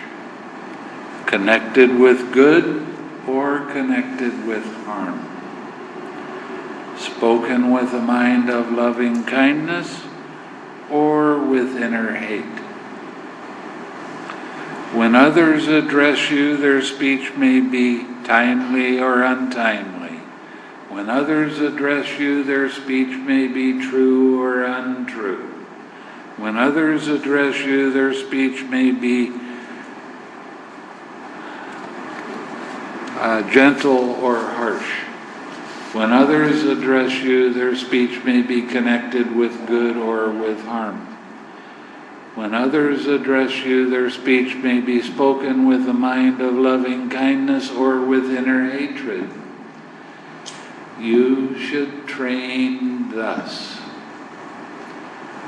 connected with good or connected with harm, spoken with a mind of loving kindness or with inner hate. When others address you, their speech may be timely or untimely. When others address you, their speech may be true or untrue. When others address you, their speech may be gentle or harsh. When others address you, their speech may be connected with good or with harm. When others address you, their speech may be spoken with a mind of loving kindness or with inner hatred. You should train thus.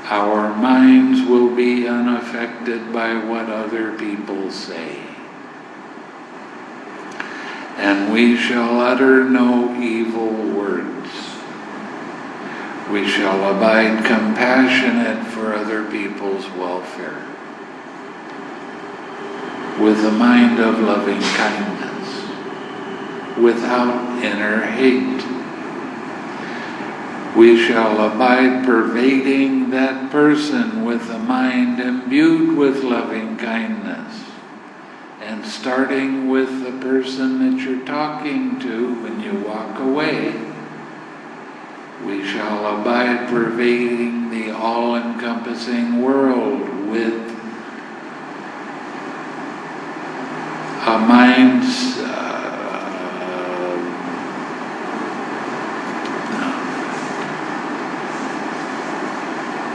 Our minds will be unaffected by what other people say. And we shall utter no evil words. We shall abide compassionate for other people's welfare, with a mind of loving kindness, without inner hate. We shall abide pervading that person with a mind imbued with loving kindness, and starting with the person that you're talking to when you walk away. We shall abide pervading the all-encompassing world with a mind's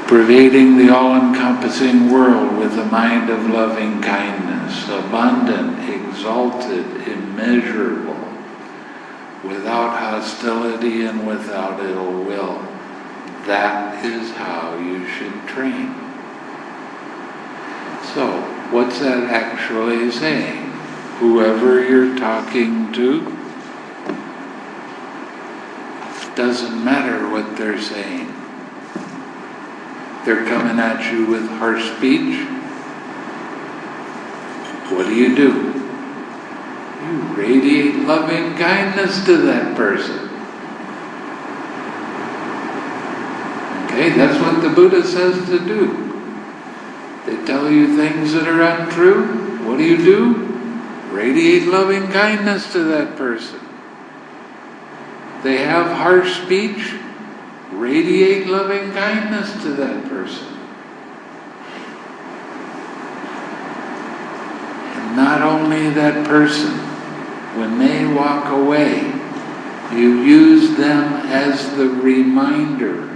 pervading the all-encompassing world with a mind of loving kindness, abundant, exalted, immeasurable, without hostility and without ill will. That is how you should train. So, what's that actually saying? Whoever you're talking to, doesn't matter what they're saying. They're coming at you with harsh speech. What do? You radiate loving kindness to that person. Okay, that's what the Buddha says to do. They tell you things that are untrue. What do? Radiate loving kindness to that person. They have harsh speech. Radiate loving kindness to that person. And not only that person, when they walk away, you use them as the reminder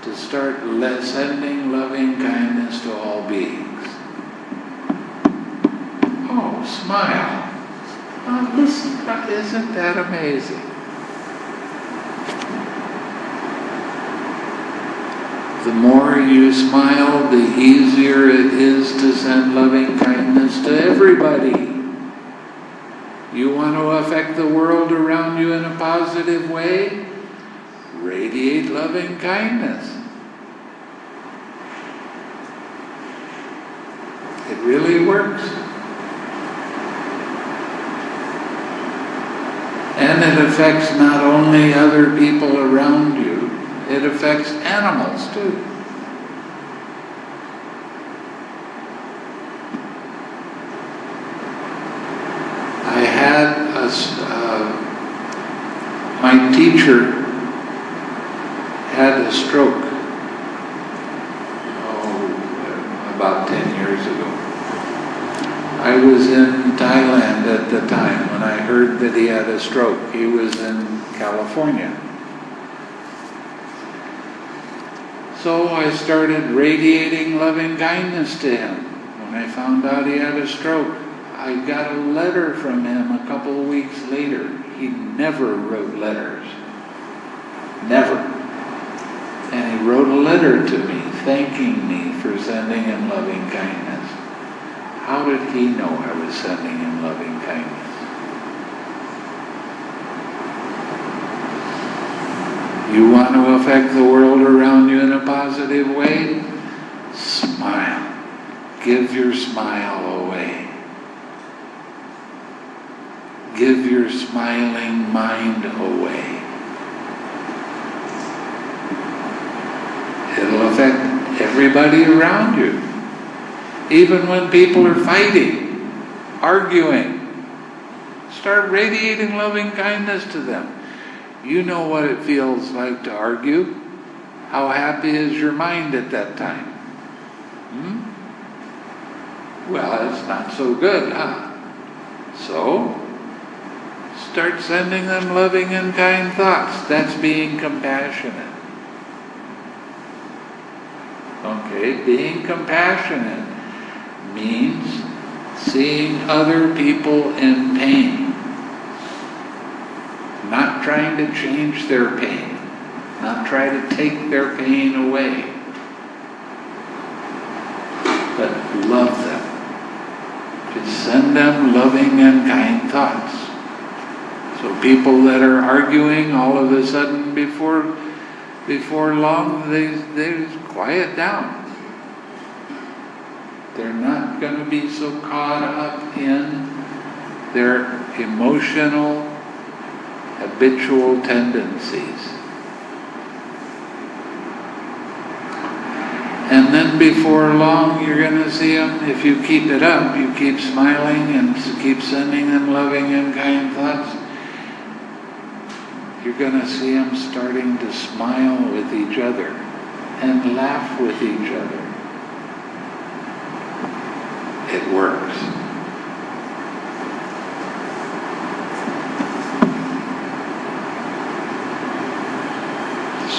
to start sending loving kindness to all beings. Oh, smile. Oh, listen, isn't that amazing? The more you smile, the easier it is to send loving kindness to everybody. You want to affect the world around you in a positive way? Radiate loving kindness. really works. And it affects not only other people around you, it affects animals too. I had my teacher had a stroke, about 10 years ago. I was in Thailand at the time when I heard that he had a stroke. He was in California. So I started radiating loving kindness to him. When I found out he had a stroke, I got a letter from him a couple of weeks later. He never wrote letters. Never. And he wrote a letter to me, thanking me for sending him loving kindness. How did he know I was sending him loving kindness? You want to affect the world around you in a positive way? Smile. Give your smile away. Give your smiling mind away. It'll affect everybody around you. Even when people are fighting, arguing, start radiating loving kindness to them. You know what it feels like to argue. How happy is your mind at that time? Well, it's not so good, huh? So, start sending them loving and kind thoughts. That's being compassionate. Okay, being compassionate means seeing other people in pain. Not trying to change their pain. Not try to take their pain away. But love them. Just send them loving and kind thoughts. So people that are arguing, all of a sudden before long, they just quiet down. They're not going to be so caught up in their emotional, habitual tendencies. And then before long, you're going to see them, if you keep it up, you keep smiling and keep sending them loving and kind thoughts, you're going to see them starting to smile with each other and laugh with each other. It works.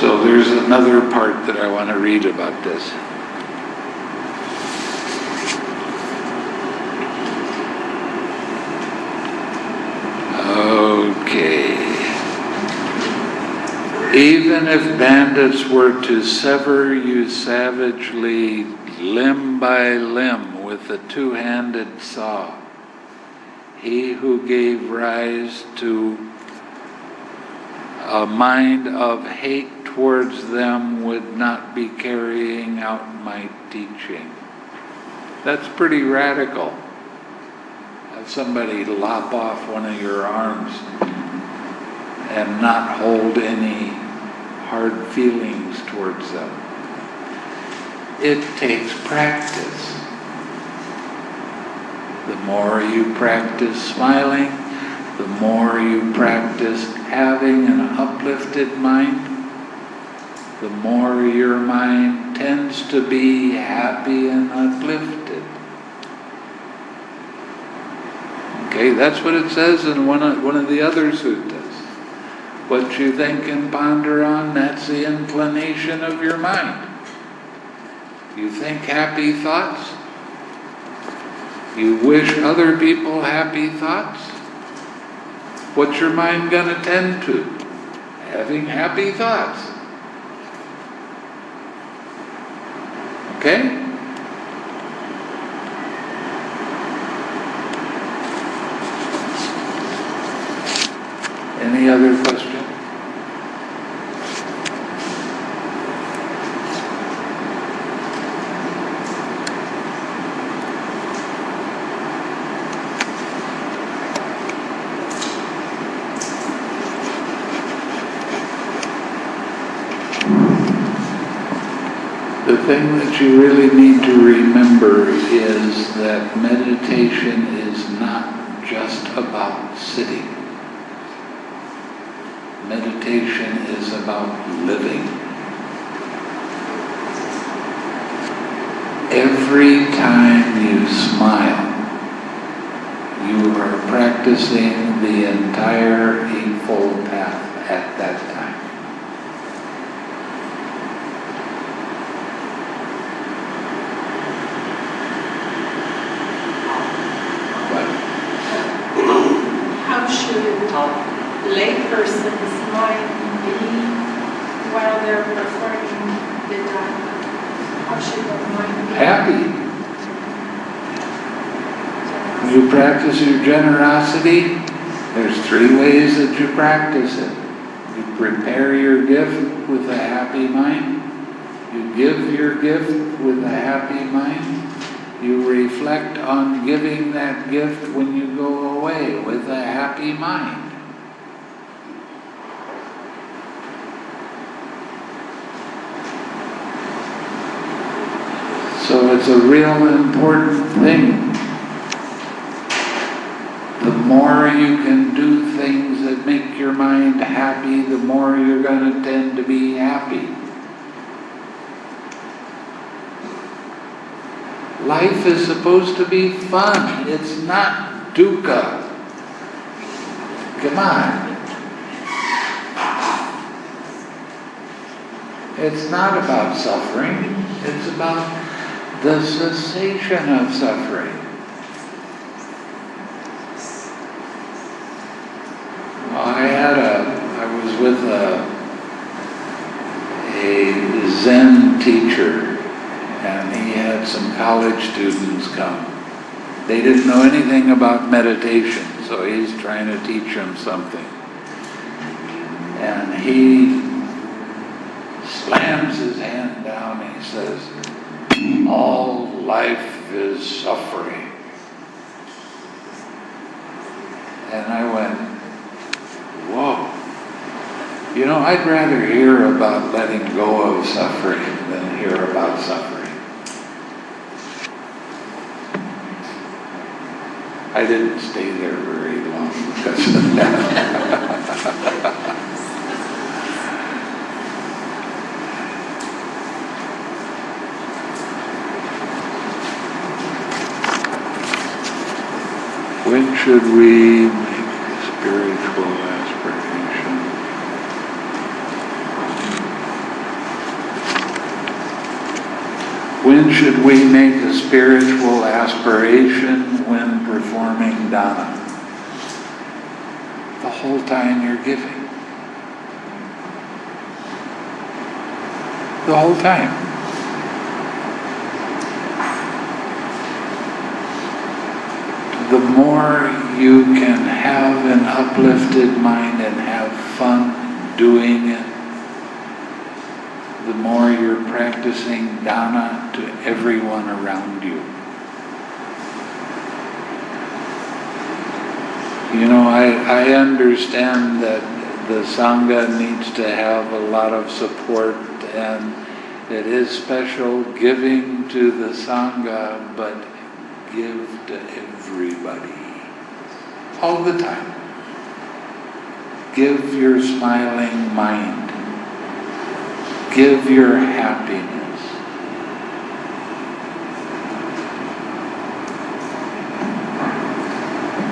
So there's another part that I want to read about this. Okay. Even if bandits were to sever you savagely, limb by limb, with a two-handed saw, he who gave rise to a mind of hate towards them would not be carrying out my teaching. That's pretty radical. Have somebody lop off one of your arms and not hold any hard feelings towards them. It takes practice. The more you practice smiling, the more you practice having an uplifted mind, the more your mind tends to be happy and uplifted. Okay, that's what it says in one of the other suttas. What you think and ponder on, that's the inclination of your mind. You think happy thoughts? You wish other people happy thoughts? What's your mind going to tend to? Having happy thoughts. Okay? Any other question? The thing that you really need to remember is that meditation is not just about sitting. Meditation is about living. Every time you smile, you are practicing the entire Eightfold Path at that time. How should a layperson's mind be while they're performing the Dharma? How should their mind be? Happy. When you practice your generosity, there's 3 ways that you practice it. You prepare your gift with a happy mind. You give your gift with a happy mind. You reflect on giving that gift when you go away with a happy mind. So it's a real important thing. The more you can do things that make your mind happy, the more you're going to tend to be happy. Life is supposed to be fun. It's not dukkha. Come on. It's not about suffering. It's about the cessation of suffering. I was with a Zen teacher, and he had some college students come. They didn't know anything about meditation, so he's trying to teach them something. And he slams his hand down and he says, "All life is suffering." And I went, whoa. You know, I'd rather hear about letting go of suffering than hear about suffering. I didn't stay there very long because of that. When should we make spiritual aspiration? When should we make a spiritual aspiration when performing dana? The whole time you're giving. The whole time. The more you can have an uplifted mind and have fun doing it, the more you're practicing dana to everyone around you. You know, I understand that the Sangha needs to have a lot of support, and it is special giving to the Sangha, but give to everybody. All the time. Give your smiling mind. Give your happiness.